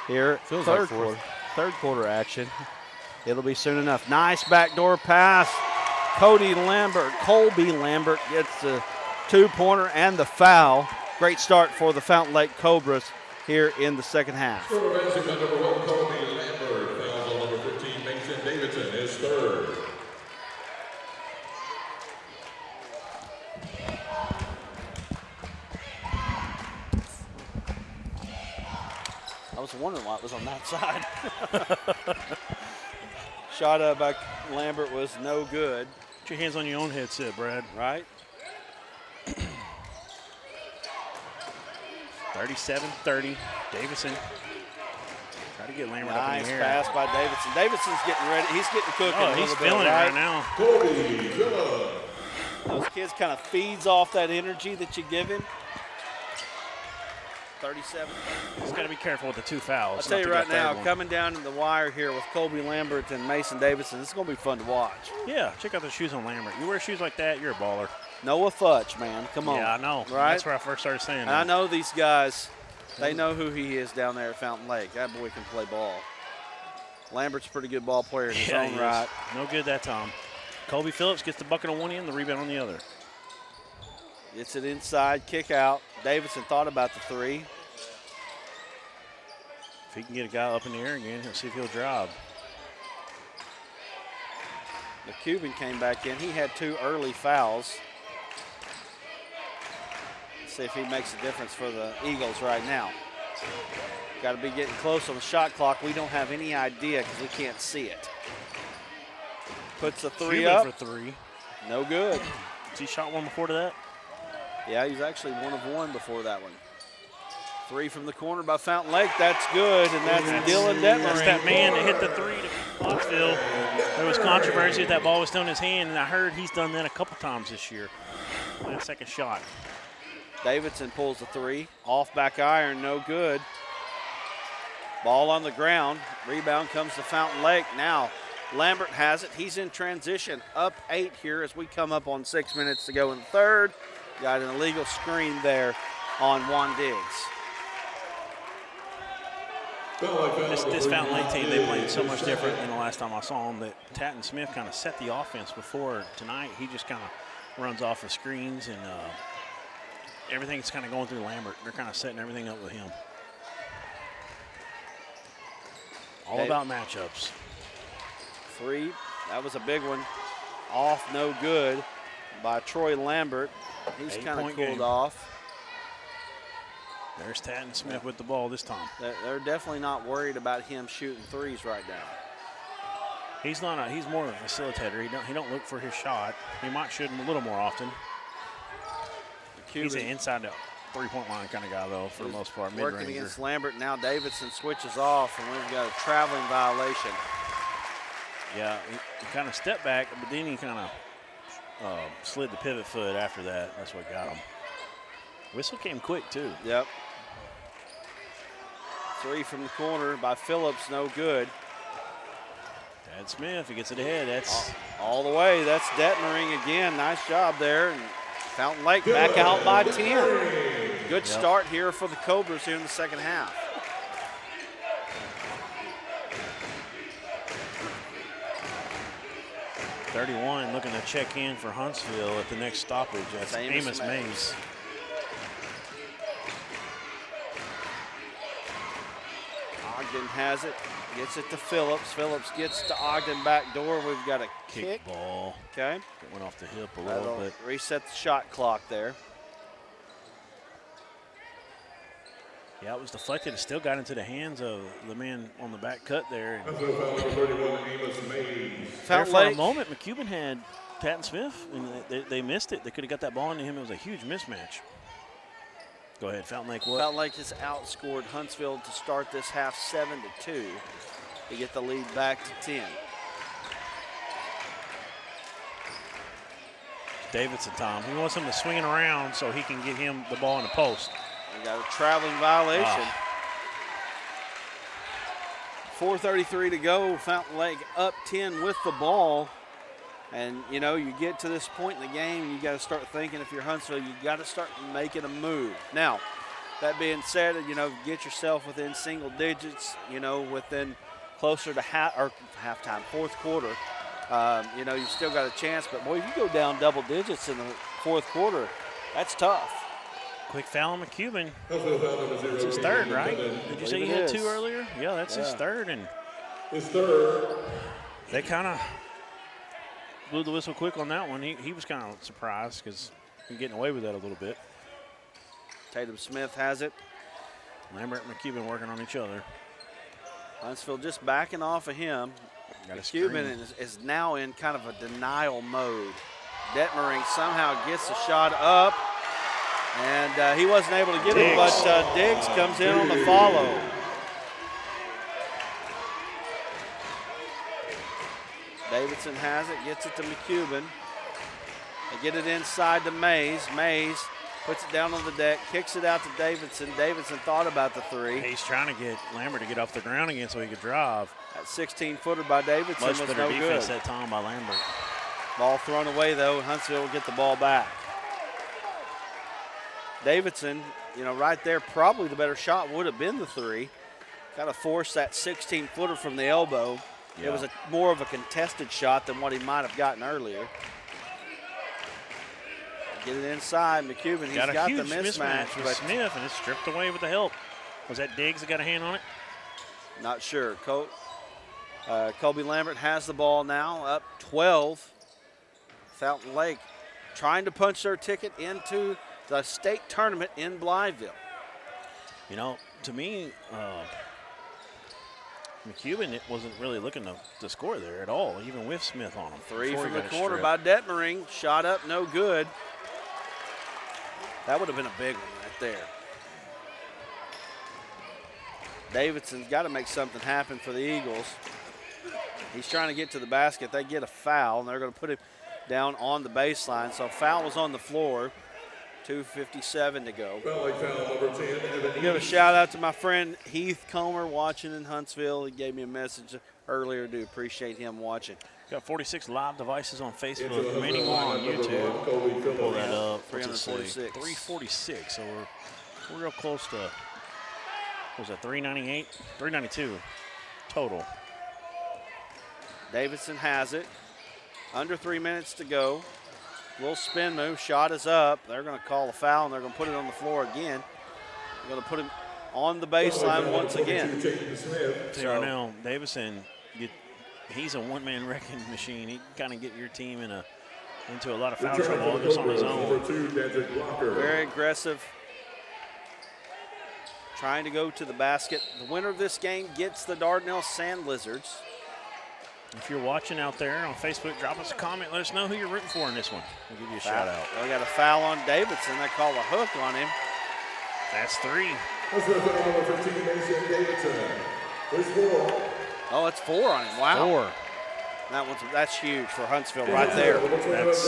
here. Third quarter action. It'll be soon enough. Nice backdoor pass. Colby Lambert gets the two-pointer and the foul. Great start for the Fountain Lake Cobras here in the second half. Number 1, Colby Lambert. Fouls on number 15, Mason Davidson, his third. I was wondering why it was on that side. Shot up by Lambert was no good. Put your hands on your own headset, Brad. Right. 37-30. Davison. Try to get Lambert up in the air. Nice pass by Davidson. Davidson's getting ready. He's getting cooking. Oh, he's feeling it right now. Those kids kind of feeds off that energy that you give him. 37. He's got to be careful with the two fouls. I'll tell you right now, coming down to the wire here with Colby Lambert and Mason Davidson, this is going to be fun to watch. Yeah, check out the shoes on Lambert. You wear shoes like that, you're a baller. Noah Futch, man. Come on. Yeah, I know. Right? That's where I first started saying that. I know these guys, they know who he is down there at Fountain Lake. That boy can play ball. Lambert's a pretty good ball player in his own right. No good that time. Colby Phillips gets the bucket on one end, the rebound on the other. Gets it inside, kick out. Davidson thought about the three. If he can get a guy up in the air again, he'll see if he'll drive. The Cuban came back in. He had two early fouls. Let's see if he makes a difference for the Eagles right now. Got to be getting close on the shot clock. We don't have any idea because we can't see it. Puts the three Cuban up. for three. No good. He shot one before to that? Yeah, he's actually 1 of 1 before that one. 3 from the corner by Fountain Lake. That's good, and that's Dylan Detmering. That's that man that hit the three to Huntsville. There was controversy that ball was still in his hand, and I heard he's done that a couple times this year. That second shot. Davidson pulls the three. Off back iron, no good. Ball on the ground. Rebound comes to Fountain Lake. Now Lambert has it. He's in transition. Up 8 here as we come up on 6 minutes to go in the third. Got an illegal screen there on Juan Diggs. This Fountain Lake team, they played so much different than the last time I saw them that Tatton Smith kind of set the offense before tonight. He just kind of runs off the screens and everything's kind of going through Lambert. They're kind of setting everything up with him. All about matchups. 3, that was a big one. Off, no good by Troy Lambert. He's kind of cooled off. There's Tatton Smith with the ball this time. They're definitely not worried about him shooting threes right now. He's not. He's more of a facilitator. He don't look for his shot. He might shoot him a little more often. He's an inside the three-point line kind of guy, though, for the most part. Working against Lambert. Now Davidson switches off, and we've got a traveling violation. Yeah, he kind of stepped back, but then he kind of slid the pivot foot after that. That's what got him. Whistle came quick, too. Yep. 3 from the corner by Phillips, no good. Tad Smith, he gets it ahead. That's all the way. That's Detmering again. Nice job there. And Fountain Lake back out by 10. Good start here for the Cobras here in the second half. .31 looking to check in for Huntsville at the next stoppage. That's Amos Mays. Ogden has it, gets it to Phillips. Phillips gets to Ogden back door. We've got a kick ball. Okay. It went off the hip a little bit. Reset the shot clock there. Yeah, it was deflected. It still got into the hands of the man on the back cut there. For a moment, McCubbin had Tatton Smith, and they missed it. They could have got that ball into him. It was a huge mismatch. Go ahead, Fountain Lake. What? Fountain Lake has outscored Huntsville to start this half 7-2 to get the lead back to 10. Davidson, Tom. He wants him to swing it around so he can get him the ball in the post. We got a traveling violation. 4:33 to go. Fountain Lake up 10 with the ball. And, you know, you get to this point in the game, and you got to start thinking, if you're Huntsville, you got to start making a move. Now, that being said, you know, get yourself within single digits, you know, within closer to halftime, fourth quarter. You know, you still got a chance. But, boy, if you go down double digits in the fourth quarter, that's tough. Quick foul on McCubbin. It's his third, right? Did you say he had 2 earlier? Yeah, that's his third. And they kind of blew the whistle quick on that one. He was kind of surprised because he's getting away with that a little bit. Tatum Smith has it. Lambert and McCubbin working on each other. Huntsville just backing off of him. McCubbin is now in kind of a denial mode. Detmering somehow gets the shot up. And he wasn't able to get it, but Diggs comes in on the follow. Davidson has it, gets it to McCubbin. They get it inside to Mays. Mays puts it down on the deck, kicks it out to Davidson. Davidson thought about the three. He's trying to get Lambert to get off the ground again so he could drive. That 16-footer by Davidson was no good. Much better defense that time by Lambert. Ball thrown away, though, and Huntsville will get the ball back. Davidson, you know, right there, probably the better shot would have been the three. Kind of forced that 16-footer from the elbow. Yeah. It was more of a contested shot than what he might have gotten earlier. Get it inside. McCubbin, he's got the mismatch with Smith, and it's stripped away with the help. Was that Diggs that got a hand on it? Not sure. Colby Lambert has the ball now, up 12. Fountain Lake trying to punch their ticket into the state tournament in Blytheville. You know, to me, McCubbin it wasn't really looking to score there at all, even with Smith on him. Three before from he the got a corner strip. by Detmering. Shot up, no good. That would have been a big one right there. Davidson's got to make something happen for the Eagles. He's trying to get to the basket. They get a foul, and they're going to put him down on the baseline. So foul was on the floor. 2:57 to go. Foul number 10. Give a shout out to my friend Heath Comer watching in Huntsville. He gave me a message earlier. Do appreciate him watching. Got 46 live devices on Facebook, remaining more on YouTube. Pull that up. 346. 346. So we're real close to, what was that, 398? 392 total. Davidson has it. Under 3 minutes to go. Little spin move. Shot is up. They're going to call a foul, and they're going to put it on the floor again. They're going to put him on the baseline once again. See, right now, Davison, he's a one-man wrecking machine. He can kind of get your team into a lot of foul trouble just on his own. Very aggressive. Trying to go to the basket. The winner of this game gets the Dardanelle Sand Lizards. If you're watching out there on Facebook, drop us a comment. Let us know who you're rooting for in this one. We'll give you a shout out. They got a foul on Davidson. They call a hook on him. That's 3. Oh, it's 4 on him. Wow. 4. That's huge for Huntsville right there. That's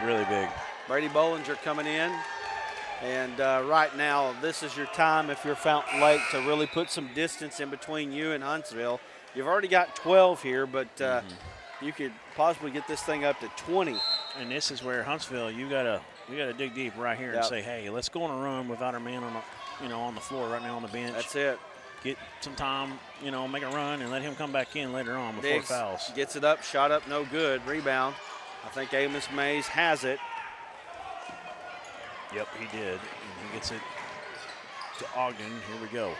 really big. Brady Bollinger coming in. And right now, this is your time if you're Fountain Lake to really put some distance in between you and Huntsville. You've already got 12 here, but you could possibly get this thing up to 20. And this is where Huntsville, you gotta dig deep right here and say, hey, let's go on a run without our man on the floor right now on the bench. That's it. Get some time, make a run and let him come back in later on before Diggs fouls. Gets it up, shot up, no good. Rebound. I think Amos Mays has it. Yep, he did. And he gets it to Ogden. Here we go.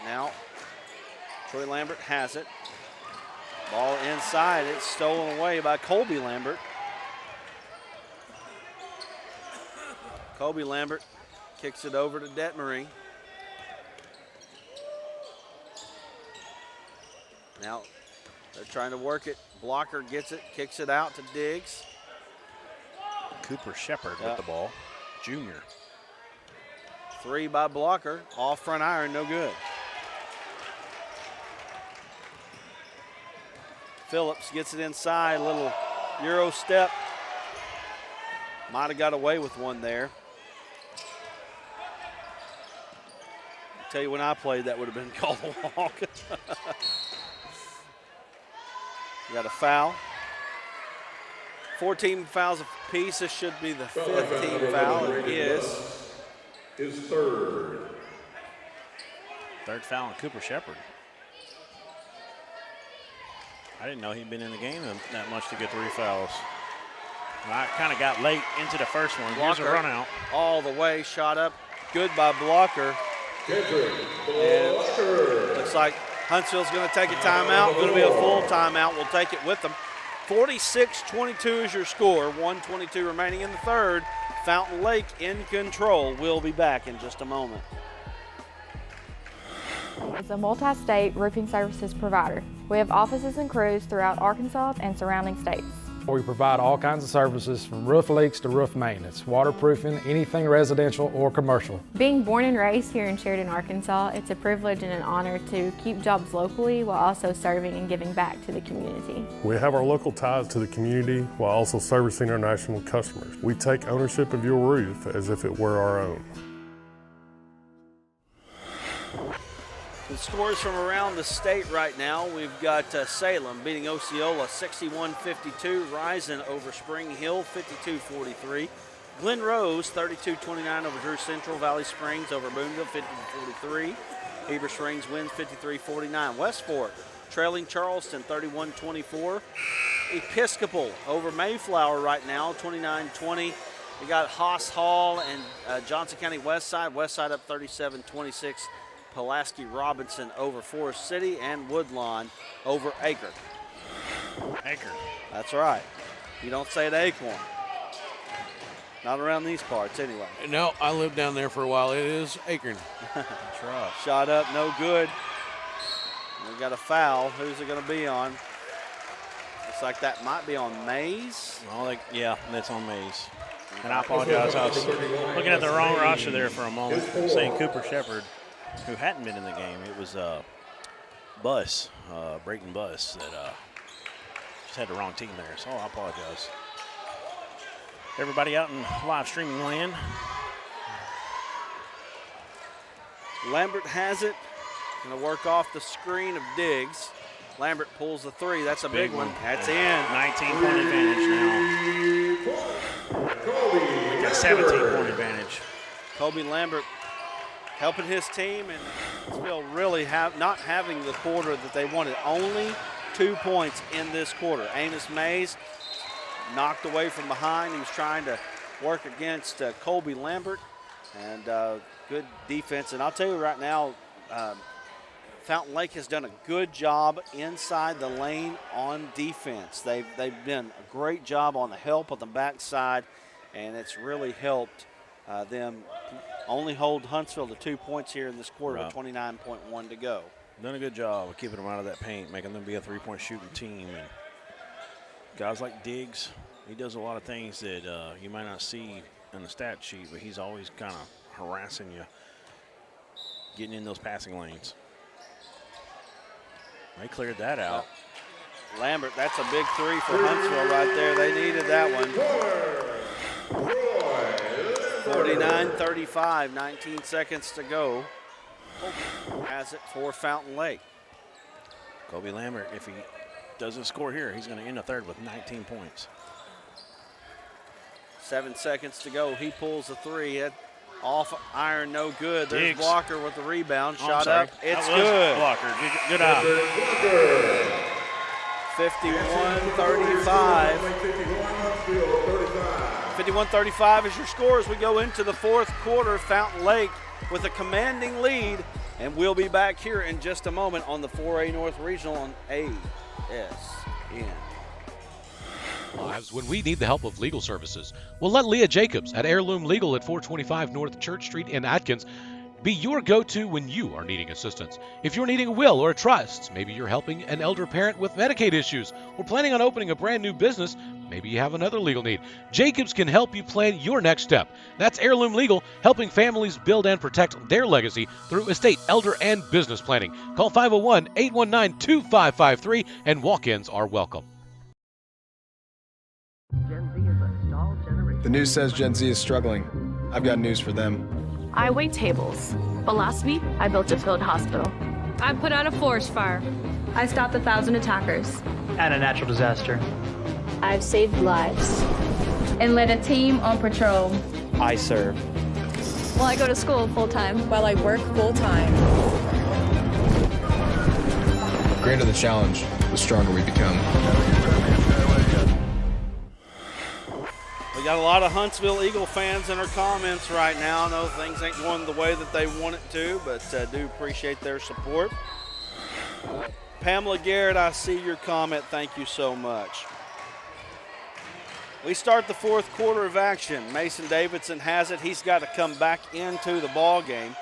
Now, Troy Lambert has it. Ball inside. It's stolen away by Colby Lambert. Colby Lambert kicks it over to Detmering. Now, they're trying to work it. Blocker gets it, kicks it out to Diggs. Cooper Shepard with the ball, junior. 3 by Blocker, off front iron, no good. Phillips gets it inside, little Euro step. Might have got away with one there. I'll tell you, when I played, that would have been called a walk. Got a foul. 14 fouls apiece. This should be the 5th team foul. It is. His third. Third foul on Cooper Shepard. I didn't know he'd been in the game that much to get 3 fouls. And I kind of got late into the first one. Blocker, here's a run out. All the way, shot up. Good by Blocker. And looks like Huntsville's going to take a timeout. Going to be a full timeout. We'll take it with them. 46-22 is your score. 1:22 remaining in the third. Fountain Lake in control. We'll be back in just a moment. It's a multi-state roofing services provider. We have offices and crews throughout Arkansas and surrounding states. We provide all kinds of services from roof leaks to roof maintenance, waterproofing, anything residential or commercial. Being born and raised here in Sheridan, Arkansas, it's a privilege and an honor to keep jobs locally while also serving and giving back to the community. We have our local ties to the community while also servicing our national customers. We take ownership of your roof as if it were our own. The scores from around the state right now. We've got Salem beating Osceola 61-52. Risen over Spring Hill 52-43. Glen Rose 32-29 over Drew Central. Valley Springs over Boonville 50-43. Heber Springs wins 53-49. West Fork trailing Charleston 31-24. Episcopal over Mayflower right now 29-20. We got Haas Hall and Johnson County Westside. Westside up 37-26. Pulaski Robinson over Forest City, and Woodlawn over Acre. Acre. That's right. You don't say it Acorn. Not around these parts, anyway. No, I lived down there for a while. It is Akron. That's right. Shot up, no good. We got a foul. Who's it going to be on? Looks like that might be on Mays. Yeah, that's on Mays. And I apologize. I was looking at the wrong roster there for a moment, saying Cooper Shepard, who hadn't been in the game. It was Buss, Brayton Buss, that just had the wrong team there. So I apologize. Everybody out in live streaming land. Lambert has it. Going to work off the screen of Diggs. Lambert pulls the three. That's a big one. That's in. 19-point advantage now. We got 17-point advantage. Kobe Lambert helping his team, and Huntsville really not having the quarter that they wanted. Only 2 points in this quarter. Amos Mays knocked away from behind. He was trying to work against Colby Lambert, and good defense. And I'll tell you right now, Fountain Lake has done a good job inside the lane on defense. They've done a great job on the help on the backside, and it's really helped them only hold Huntsville to 2 points here in this quarter with 29.1 to go. Done a good job of keeping them out of that paint, making them be a three-point shooting team. And guys like Diggs, he does a lot of things that you might not see in the stat sheet, but he's always kind of harassing you, getting in those passing lanes. They cleared that out. Lambert, that's a big three for Huntsville right there. They needed that one. 49-35, 19 seconds to go. Has it for Fountain Lake. Kobe Lambert, if he doesn't score here, he's going to end the third with 19 points. 7 seconds to go. He pulls the three. Off iron, no good. There's Diggs. Blocker with the rebound. Oh, Shot up. It's that was good. Blocker. Good eye. 51-35. 51-35 is your score as we go into the fourth quarter. Fountain Lake with a commanding lead. And we'll be back here in just a moment on the 4A North Regional on ASN. Lives when we need the help of legal services. Well, let Leah Jacobs at Heirloom Legal at 425 North Church Street in Atkins be your go-to when you are needing assistance. If you're needing a will or a trust, maybe you're helping an elder parent with Medicaid issues, or planning on opening a brand new business, maybe you have another legal need. Jacobs can help you plan your next step. That's Heirloom Legal, helping families build and protect their legacy through estate, elder, and business planning. Call 501-819-2553, and walk-ins are welcome. The news says Gen Z is struggling. I've got news for them. I wait tables, but last week I built a field hospital. I put out a forest fire. I stopped 1,000 attackers. And a natural disaster. I've saved lives. And led a team on patrol. I serve. Well, I go to school full-time. While I work full-time. The greater the challenge, the stronger we become. We got a lot of Huntsville Eagle fans in our comments right now. I know things ain't going the way that they want it to, but do appreciate their support. Pamela Garrett, I see your comment. Thank you so much. We start the fourth quarter of action. Mason Davidson has it. He's got to come back into the ball game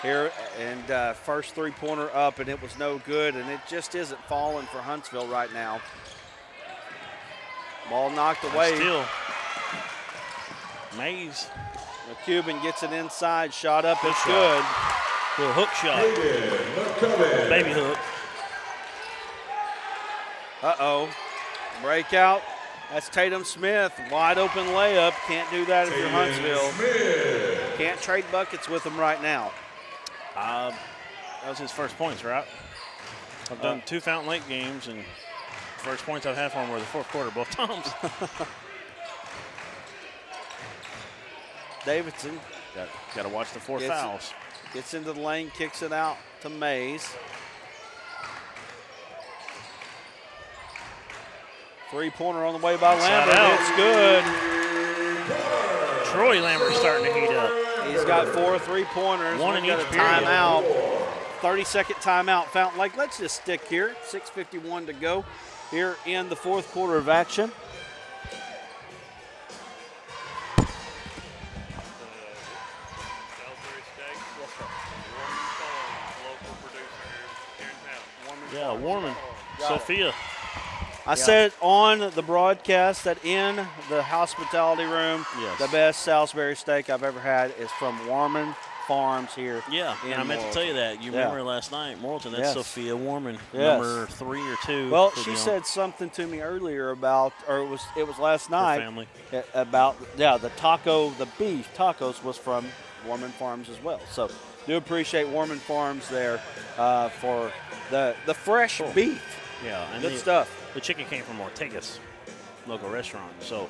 here, and first three-pointer up, and it was no good, and it just isn't falling for Huntsville right now. Ball knocked away. Still. Mays. The Cuban gets it inside, shot up, it's good. Little hook shot. Baby hook. Uh-oh. Breakout. That's Tatum Smith. Wide open layup. Can't do that if you're Huntsville. Can't trade buckets with him right now. That was his first points, right? I've done 2 Fountain Lake games, and first points I've had for him were the fourth quarter both times. Davidson. Got to watch the 4 fouls. Gets into the lane, kicks it out to Mays. Three-pointer on the way by Lambert. It's good. Troy Lambert starting to heat up. He's got 4 3-pointers. One in each period. Timeout. 30-second timeout. Fountain Lake, let's just stick here. 6:51 to go here in the fourth quarter of action. Warman, Sophia. I said on the broadcast that in the hospitality room, the best Salisbury steak I've ever had is from Warman Farms here. Yeah, and I meant to tell you that. You remember last night, Morrilton, that's Sophia Warman, number 3 or 2. Well, she said something to me earlier about, or it was last night. Family. About, the beef tacos was from Warman Farms as well. So do appreciate Warman Farms there for the fresh beef. Yeah, and good stuff. The chicken came from Ortega's local restaurant. So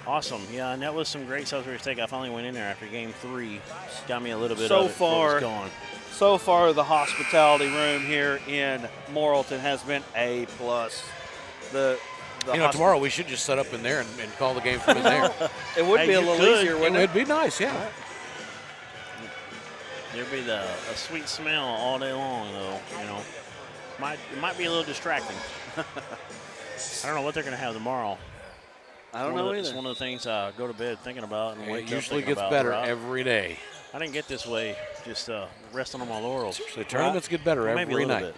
awesome. Yeah, and that was some great Salisbury steak. I finally went in there after game 3. Got me a little bit of it before it was gone. So far, the hospitality room here in Morrilton has been A+. Tomorrow we should just set up in there and call the game from in there. It would be a little easier, wouldn't it? It'd be nice, yeah. There'd be a sweet smell all day long, though. It might be a little distracting. I don't know what they're going to have tomorrow. I don't know either. It's one of the things I go to bed thinking about and wake up usually thinking gets about, better right? every day. I didn't get this way, just resting on my laurels. The tournaments get better every night.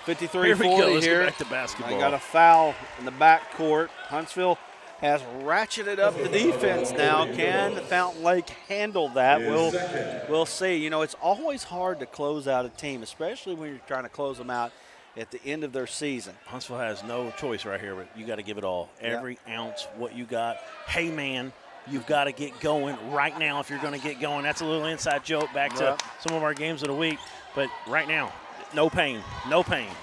53-40 Let's here. get back to basketball. I got a foul in the backcourt. Huntsville has ratcheted up the defense now. Can Fountain Lake handle that? We'll see. It's always hard to close out a team, especially when you're trying to close them out at the end of their season. Huntsville has no choice right here, but you got to give it all. Every ounce, what you got. Hey, man, you've got to get going right now if you're going to get going. That's a little inside joke back to some of our games of the week. But right now, no pain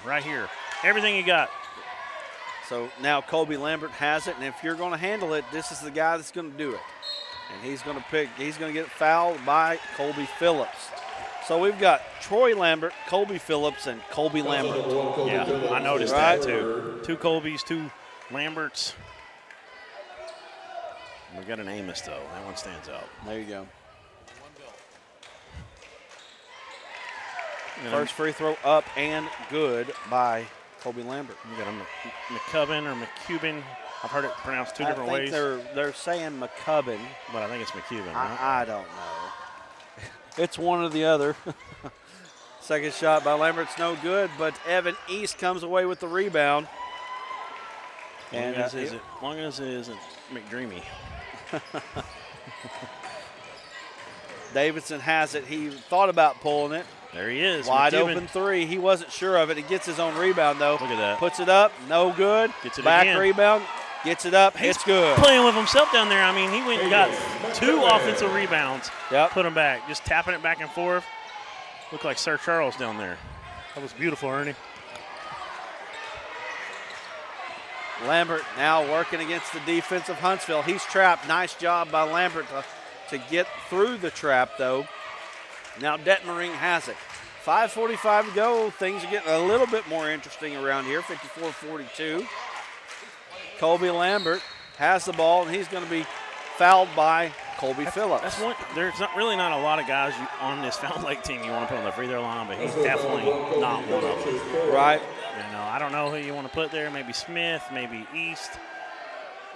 right here. Everything you got. So now Colby Lambert has it, and if you're going to handle it, this is the guy that's going to do it. And he's going to get fouled by Colby Phillips. So we've got Troy Lambert, Colby Phillips, and Colby Lambert. Yeah, I noticed that too. 2 Colbys, 2 Lamberts. We got an Amos, though. That one stands out. There you go. First free throw up and good by Colby Lambert. You got a McCubbin or McCubbin. I've heard it pronounced 2 different ways. They're saying McCubbin. But I think it's McCubbin, right? I don't know. It's one or the other. Second shot by Lambert's no good, but Evan East comes away with the rebound. And as long as it isn't McDreamy. Davidson has it. He thought about pulling it. There he is. Wide McCubbin. open 3. He wasn't sure of it. He gets his own rebound, though. Look at that. Puts it up. No good. Gets it Back again. rebound. Gets it up. It's good. Playing with himself down there. I mean, he went and got 2 offensive rebounds. Yep. Put them back. Just tapping it back and forth. Looked like Sir Charles down there. That was beautiful, Ernie. Lambert now working against the defense of Huntsville. He's trapped. Nice job by Lambert to get through the trap, though. Now Detmering has it. 5:45 to go. Things are getting a little bit more interesting around here. 54-42. Colby Lambert has the ball, and he's going to be fouled by Colby Phillips. There's really not a lot of guys on this Fountain Lake team you want to put on the free throw line, but he's definitely not one of them. Right. I don't know who you want to put there. Maybe Smith, maybe East.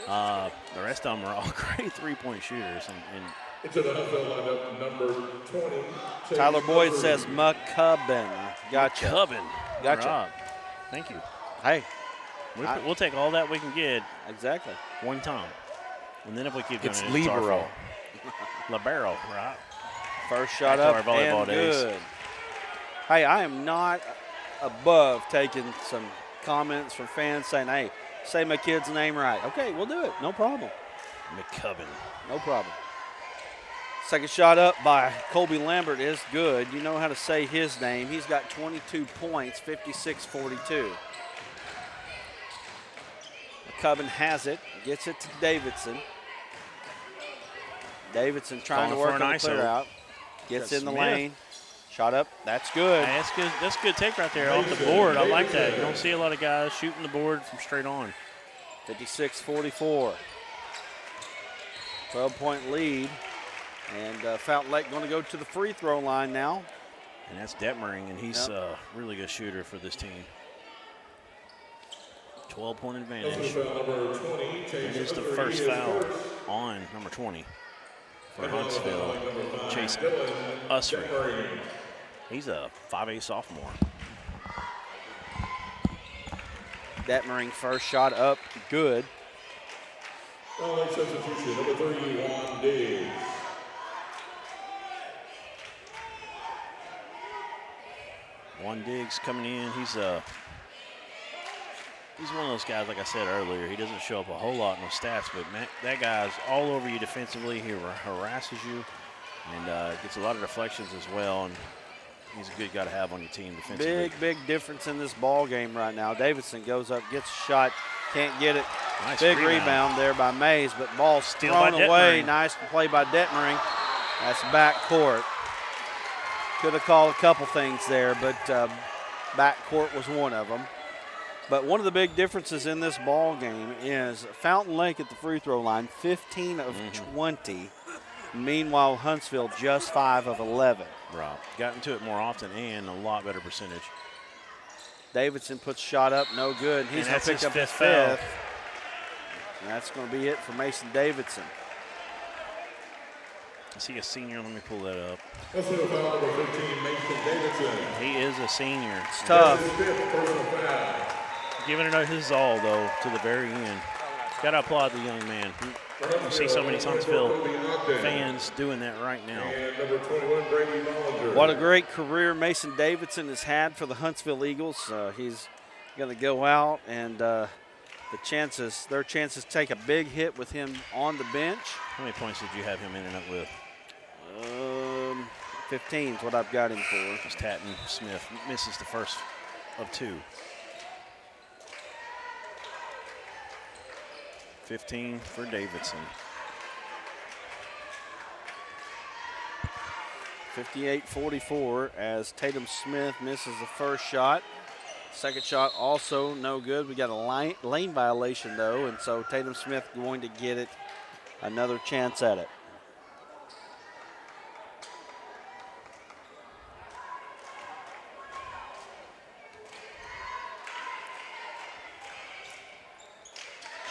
The rest of them are all great three-point shooters. Into the Huntsville lineup, number 20. Tyler Boyd says McCubbin. Gotcha. McCubbin. Gotcha. Rob. Thank you. Hey. We'll take all that we can get. Exactly. One time. And then if we keep doing it's it, libero. Libero, right? First shot Back to up our volleyball and days. good. Hey, I am not above taking some comments from fans saying, hey, say my kid's name right. Okay, we'll do it. No problem. McCubbin. No problem. Second shot up by Colby Lambert is good. You know how to say his name. He's got 22 points, 56-42. McCubbin has it, gets it to Davidson. Davidson trying to work on the clear out. Gets in the lane. Shot up. That's good. Hey, that's good. That's a good take right there off the board. I like that. You don't see a lot of guys shooting the board from straight on. 56-44. 12-point lead. And Fountain Lake going to go to the free throw line now. And that's Detmering, and he's a really good shooter for this team. 12-point advantage. It is the first foul on number 20 for Huntsville. Chase Ussery. He's a 5A sophomore. Detmering first shot up, good. Foul substitution, number 31, Diggs. Juan Diggs coming in. He's one of those guys, like I said earlier, he doesn't show up a whole lot in the stats, but man, that guy's all over you defensively. He harasses you and gets a lot of deflections as well, and he's a good guy to have on your team defensively. Big difference in this ball game right now. Davidson goes up, gets a shot, can't get it. Nice big rebound there by Mays, but ball thrown away. Nice play by Detmering. That's back court. Could have called a couple things there, but back court was one of them. But one of the big differences in this ball game is Fountain Lake at the free throw line, 15 of 20. Meanwhile, Huntsville just 5 of 11. Right. Got into it more often and a lot better percentage. Davidson puts shot up, no good. He's going to pick up his fifth. And that's going to be it for Mason Davidson. Is he a senior? Let me pull that up. That's foul number 15, Mason Davidson. He is a senior. It's tough. Giving it his all, though, to the very end. Got to applaud the young man. You see so many Huntsville fans doing that right now. And number 21, Brady Bollinger. What a great career Mason Davidson has had for the Huntsville Eagles. He's going to go out, and their chances to take a big hit with him on the bench. How many points did you have him ending up with? 15 is what I've got him for. Just Tatton Smith misses the first of 2. 15 for Davidson. 58-44 as Tatum Smith misses the first shot. Second shot also no good. We got a lane violation though, and so Tatum Smith going to get it another chance at it.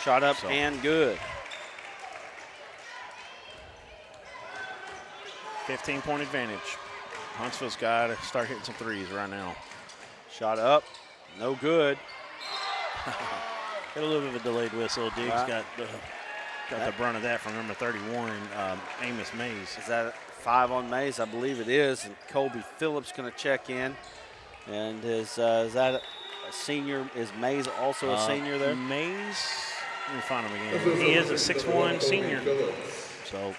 Shot up and good. 15-point advantage. Huntsville's got to start hitting some threes right now. Shot up, no good. Got a little bit of a delayed whistle. Diggs got the brunt of that from number 31, Amos Mays. Is that 5 on Mays? I believe it is. And Colby Phillips going to check in. And is that a senior? Is Mays also a senior there? Mays, let me find him again. He is a 6'1" senior. So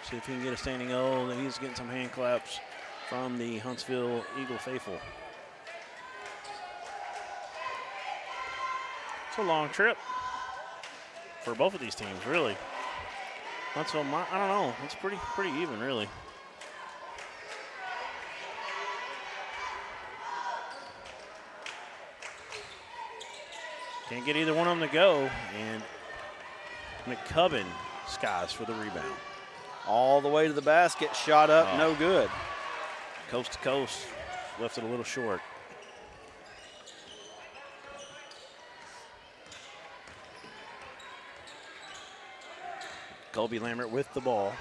see if he can get a standing O. He's getting some hand claps from the Huntsville Eagle faithful. It's a long trip for both of these teams, really. Huntsville, I don't know. It's pretty even, really. Can't get either one of them to go, and McCubbin skies for the rebound. All the way to the basket, shot up, no good. Coast to coast, left it a little short. Colby Lambert with the ball.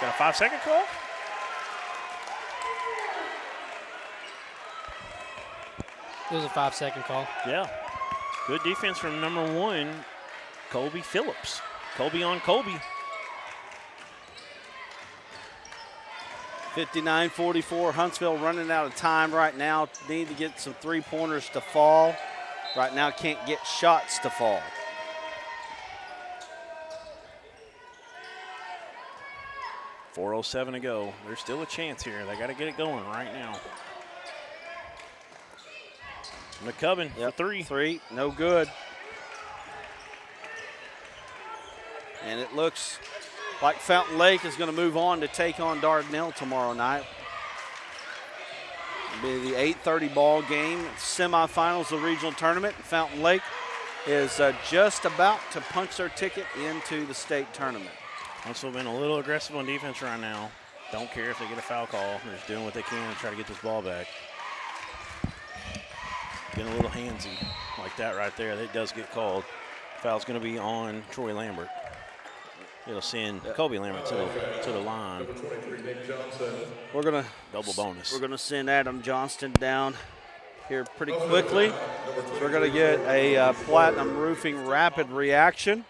Got a 5-second call? It was a 5-second call. Yeah. Good defense from number 1, Colby Phillips. Colby on Colby. 59-44, Huntsville running out of time right now. Need to get some three-pointers to fall. Right now can't get shots to fall. .407 to go. There's still a chance here. They got to get it going right now. McCubbin for 3. 3, no good. And it looks like Fountain Lake is going to move on to take on Dardanelle tomorrow night. It'll be the 8:30 ball game, semifinals of the regional tournament. Fountain Lake is just about to punch their ticket into the state tournament. Huntsville been a little aggressive on defense right now. Don't care if they get a foul call. They're just doing what they can to try to get this ball back. Getting a little handsy like that right there. That does get called. Foul's going to be on Troy Lambert. It'll send Kobe Lambert to the line. We're gonna double bonus. We're gonna send Adam Johnston down here pretty quickly. So we're gonna get a Platinum Roofing rapid reaction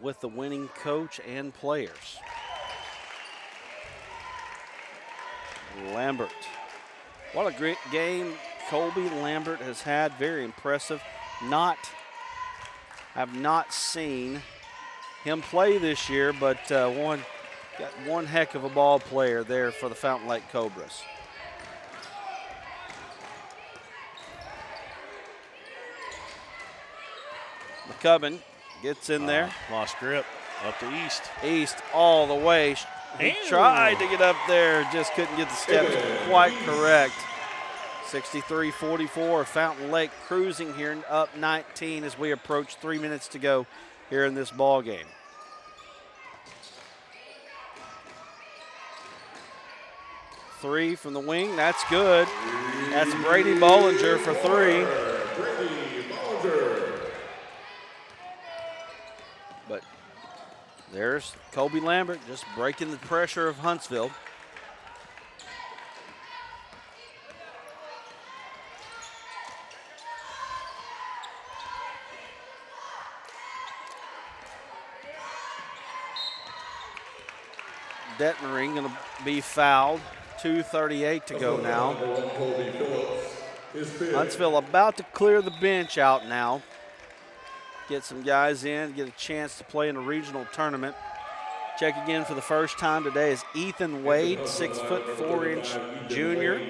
with the winning coach and players. Lambert. What a great game Colby Lambert has had. Very impressive. Have not seen him play this year, but got one heck of a ball player there for the Fountain Lake Cobras. McCubbin gets in there. Lost grip up to East. East all the way. He tried to get up there, just couldn't get the steps quite correct. 63-44, Fountain Lake cruising here up 19 as we approach 3 minutes to go here in this ball game. Three from the wing, that's good. That's Brady Bollinger for three. But there's Colby Lambert just breaking the pressure of Huntsville. Detmering going to be fouled. 2:38 to go now. Huntsville about to clear the bench out now. Get some guys in, get a chance to play in a regional tournament. Check again for the first time today is Ethan Wade, 6'4" junior.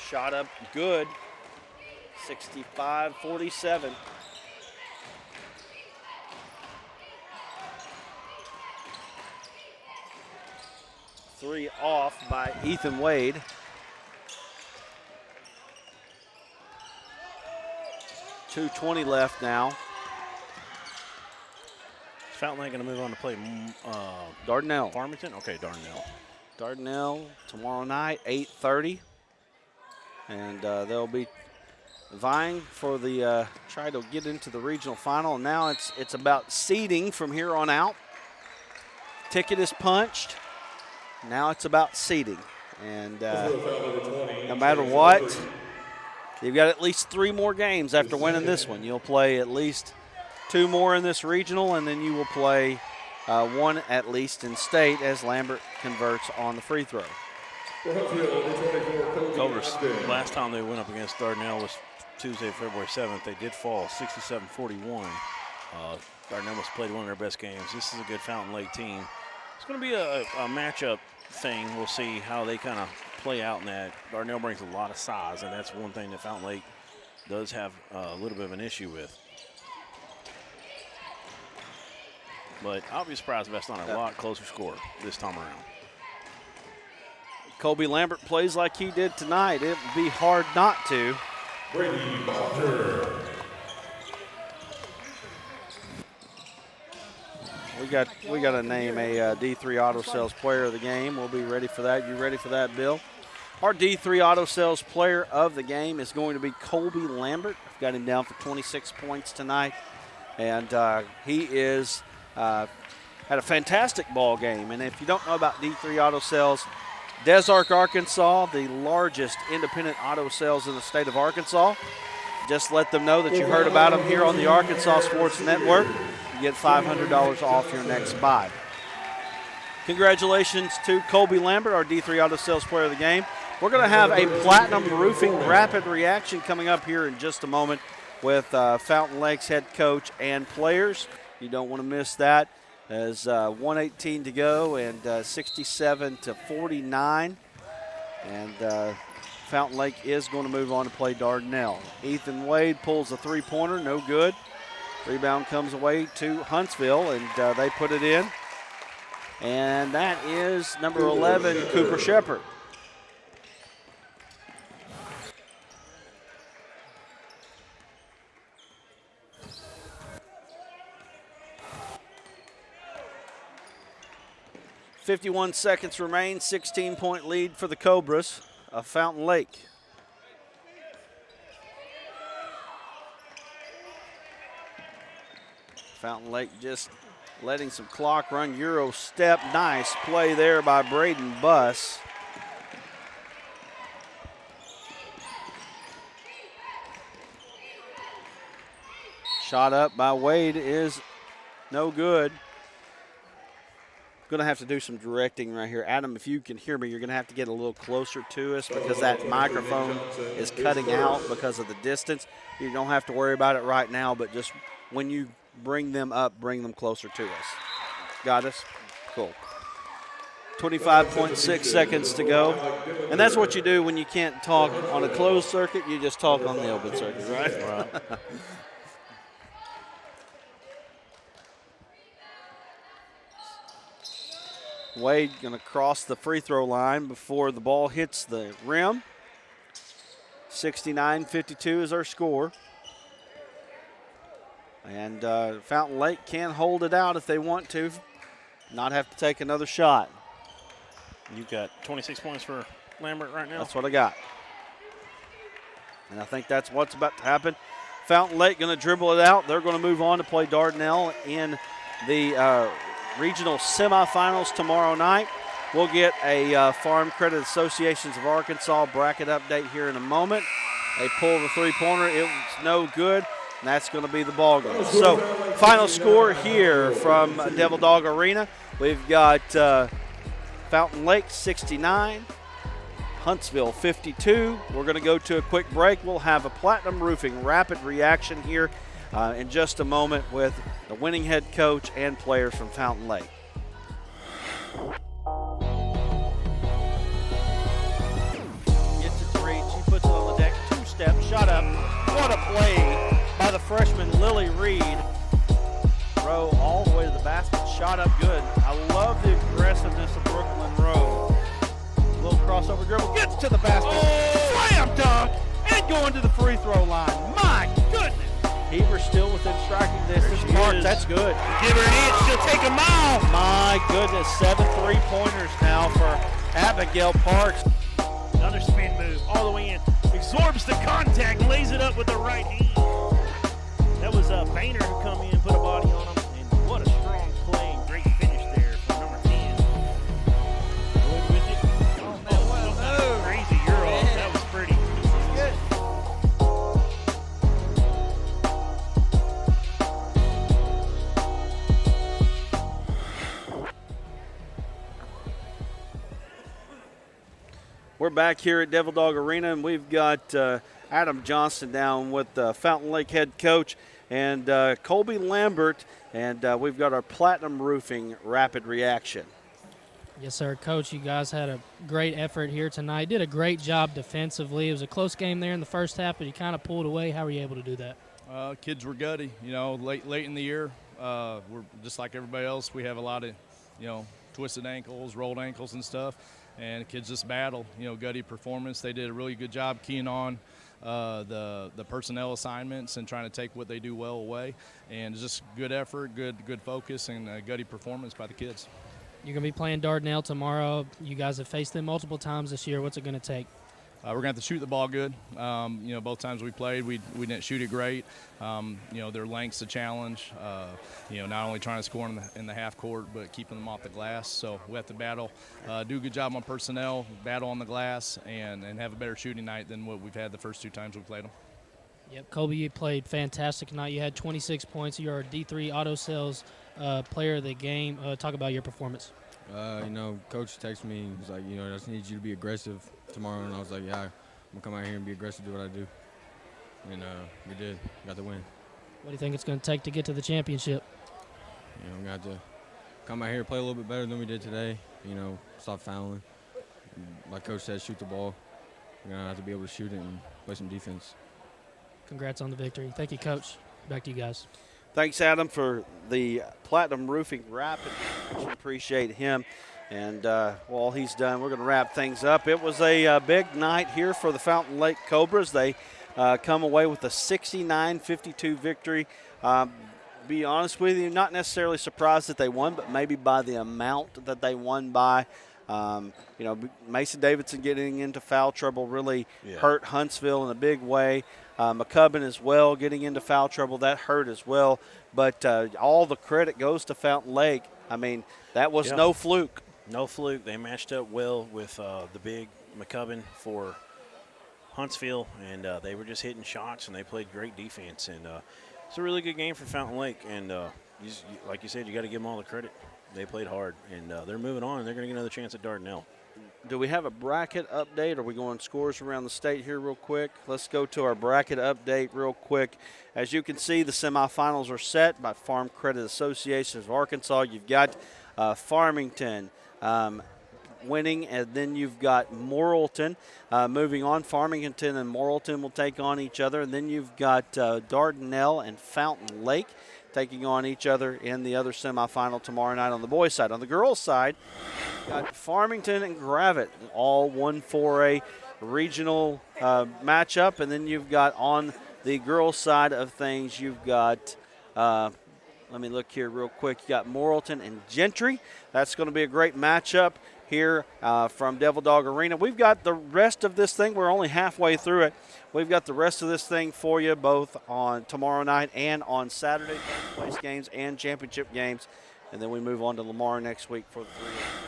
Shot up good, 65-47. Three off by Ethan Wade. .220 left now. Is Fountain Lake going to move on to play Dardanelle. Farmington? Okay, Dardanelle. Dardanelle tomorrow night, 8:30. And they'll be vying for the try to get into the regional final. And now it's about seeding from here on out. Ticket is punched. Now it's about seeding. And no matter what, you've got at least 3 more games after winning this one. You'll play at least 2 more in this regional, and then you will play 1 at least in state as Lambert converts on the free throw. Cobras, last time they went up against Dardanelle was Tuesday, February 7th. They did fall 67-41. Dardanelle must have played one of their best games. This is a good Fountain Lake team. It's going to be a matchup thing. We'll see how they kind of play out in that. Dardanelle brings a lot of size, and that's one thing that Fountain Lake does have a little bit of an issue with. But I'll be surprised if that's not a lot closer score this time around. Colby Lambert plays like he did tonight. It would be hard not to. Brady Bollinger. We got to name a D3 Auto Sales Player of the Game. We'll be ready for that. You ready for that, Bill? Our D3 Auto Sales Player of the Game is going to be Colby Lambert. I've got him down for 26 points tonight, and he is had a fantastic ball game. And if you don't know about D3 Auto Sales, Des Arc, Arkansas, the largest independent auto sales in the state of Arkansas. Just let them know that you heard about them here on the Arkansas Sports Network. You get $500 off your next buy. Congratulations to Colby Lambert, our D3 Auto Sales Player of the Game. We're going to have a Platinum Roofing rapid reaction coming up here in just a moment with Fountain Lake's head coach and players. You don't want to miss that. As 1:18 to go and 67-49. And Fountain Lake is going to move on to play Dardanelle. Ethan Wade pulls a three-pointer, no good. Rebound comes away to Huntsville, and they put it in. and that is number 11, Cooper Shepard. .51 seconds remain, 16-point lead for the Cobras of Fountain Lake. Fountain Lake just letting some clock run. Euro step, nice play there by Braden Buss. Shot up by Wade is no good. Going to have to do some directing right here. Adam, if you can hear me, you're going to have to get a little closer to us because that microphone is cutting out because of the distance. You don't have to worry about it right now, but just when you bring them up, bring them closer to us. Got us? Cool. 25.6 seconds to go. And that's what you do when you can't talk on a closed circuit. You just talk on the open circuit, right? Right. Wade going to cross the free throw line before the ball hits the rim. 69-52 is our score. And Fountain Lake can hold it out if they want to, not have to take another shot. You've got 26 points for Lambert right now. That's what I got. And I think that's what's about to happen. Fountain Lake going to dribble it out. They're going to move on to play Dardanelle in the regional semifinals tomorrow night. We'll get a Farm Credit Associations of Arkansas bracket update here in a moment. They pull the three-pointer. It was no good, and that's going to be the ball game. So final score here from Devil Dog Arena. We've got Fountain Lake 69, Huntsville 52. We're going to go to a quick break. We'll have a Platinum Roofing rapid reaction here in just a moment with the winning head coach and players from Fountain Lake. Gets it to reach. He puts it on the deck. Two-step shot up. What a play by the freshman Lily Reed. Rowe all the way to the basket. Shot up good. I love the aggressiveness of Brooklyn Rowe. Little crossover dribble. Gets to the basket. Oh! Slam dunk. And going to the free throw line. My goodness. Heber still within striking distance. Park, that's good. Give her an inch, she'll take a mile. My goodness, 7 3-pointers now for Abigail Parks. Another spin move all the way in. Absorbs the contact, lays it up with the right hand. That was Boehner who come in, put a body on him. And what a strong play and great finish there from number 10. Wood with it. Oh, man, what a move. Crazy Euro. That was pretty. Good. We're back here at Devil Dog Arena, and we've got Adam Johnston down with Fountain Lake head coach and Colby Lambert, and we've got our Platinum Roofing rapid reaction. Yes, sir. Coach, you guys had a great effort here tonight. Did a great job defensively. It was a close game there in the first half, but you kind of pulled away. How were you able to do that? Kids were gutty. You know, late in the year, we're just like everybody else. We have a lot of, twisted ankles, rolled ankles and stuff. And kids just battle, gutty performance. They did a really good job keying on the personnel assignments and trying to take what they do well away. And just good effort, good focus, and gutty performance by the kids. You're going to be playing Dardanelle tomorrow. You guys have faced them multiple times this year. What's it going to take? We're going to have to shoot the ball good. Both times we played, we didn't shoot it great. Their length's a challenge. Not only trying to score in the half court, but keeping them off the glass. So we have to battle, do a good job on personnel, battle on the glass, and have a better shooting night than what we've had the first 2 times we played them. Yep, Colby, you played fantastic tonight. You had 26 points. You're a D3 Auto Sales player of the game. Talk about your performance. Coach texted me. He was like, I just need you to be aggressive tomorrow. And I was like, yeah, I'm going to come out here and be aggressive, do what I do. And we did. Got the win. What do you think it's going to take to get to the championship? We got to come out here, play a little bit better than we did today. Stop fouling. Like Coach said, shoot the ball. We're going to have to be able to shoot it and play some defense. Congrats on the victory. Thank you, Coach. Back to you guys. Thanks, Adam, for the Platinum Roofing wrap. Appreciate him. And while he's done, we're going to wrap things up. It was a big night here for the Fountain Lake Cobras. They come away with a 69-52 victory. Be honest with you, not necessarily surprised that they won, but maybe by the amount that they won by. Mason Davidson getting into foul trouble really hurt Huntsville in a big way. McCubbin as well getting into foul trouble, that hurt as well. But all the credit goes to Fountain Lake. I mean, that was no fluke. No fluke. They matched up well with the big McCubbin for Huntsville, and they were just hitting shots, and they played great defense. And it's a really good game for Fountain Lake. And like you said, you got to give them all the credit. They played hard, and they're moving on. They're going to get another chance at Dardanelle. Do we have a bracket update? Are we going scores around the state here real quick? Let's go to our bracket update real quick. As you can see, the semifinals are set by Farm Credit Association of Arkansas. You've got Farmington winning, and then you've got Morrilton moving on. Farmington and Morrilton will take on each other, and then you've got Dardanelle and Fountain Lake taking on each other in the other semifinal tomorrow night on the boys' side. On the girls' side, got Farmington and Gravette, all 1-4A regional matchup. And then you've got on the girls' side of things, you've got, let me look here real quick, you got Morrilton and Gentry. That's going to be a great matchup here from Devil Dog Arena. We've got the rest of this thing. We're only halfway through it. We've got the rest of this thing for you both on tomorrow night and on Saturday, place games and championship games. And then we move on to Lamar next week for the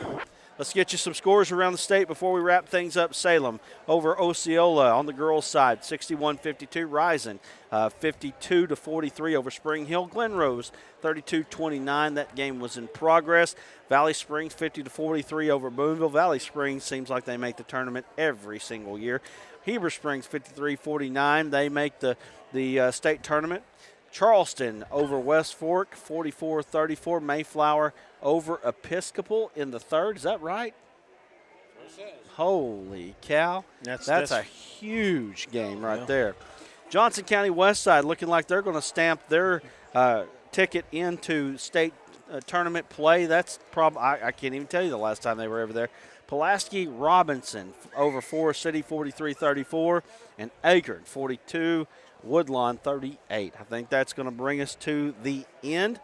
3. Let's get you some scores around the state before we wrap things up. Salem over Osceola on the girls' side, 61-52. Rison 52-43 over Spring Hill. Glen Rose 32-29. That game was in progress. Valley Springs 50-43 over Boonville. Valley Springs seems like they make the tournament every single year. Heber Springs 53-49. They make the state tournament. Charleston over West Fork 44-34. Mayflower over Episcopal in the third. Is that right? Holy cow. That's a huge game right there. Johnson County Westside looking like they're going to stamp their ticket into state tournament play. That's probably, I can't even tell you the last time they were ever there. Pulaski Robinson over Forest City 43-34, and Akron 42, Woodlawn 38. I think that's going to bring us to the end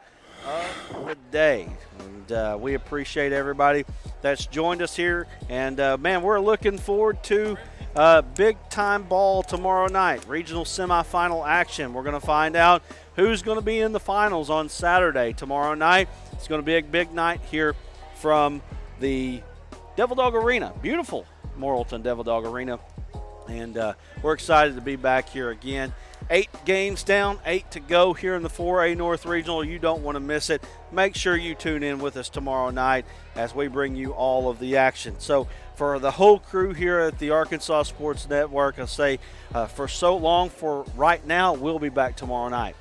of the day. And we appreciate everybody that's joined us here. And, man, we're looking forward to big-time ball tomorrow night, regional semifinal action. We're going to find out who's going to be in the finals on Saturday tomorrow night. It's going to be a big night here from the Devil Dog Arena. Beautiful Morrilton Devil Dog Arena. And we're excited to be back here again. 8 games down, 8 to go here in the 4A North Regional. You don't want to miss it. Make sure you tune in with us tomorrow night as we bring you all of the action. So for the whole crew here at the Arkansas Sports Network, I say for so long for right now, we'll be back tomorrow night.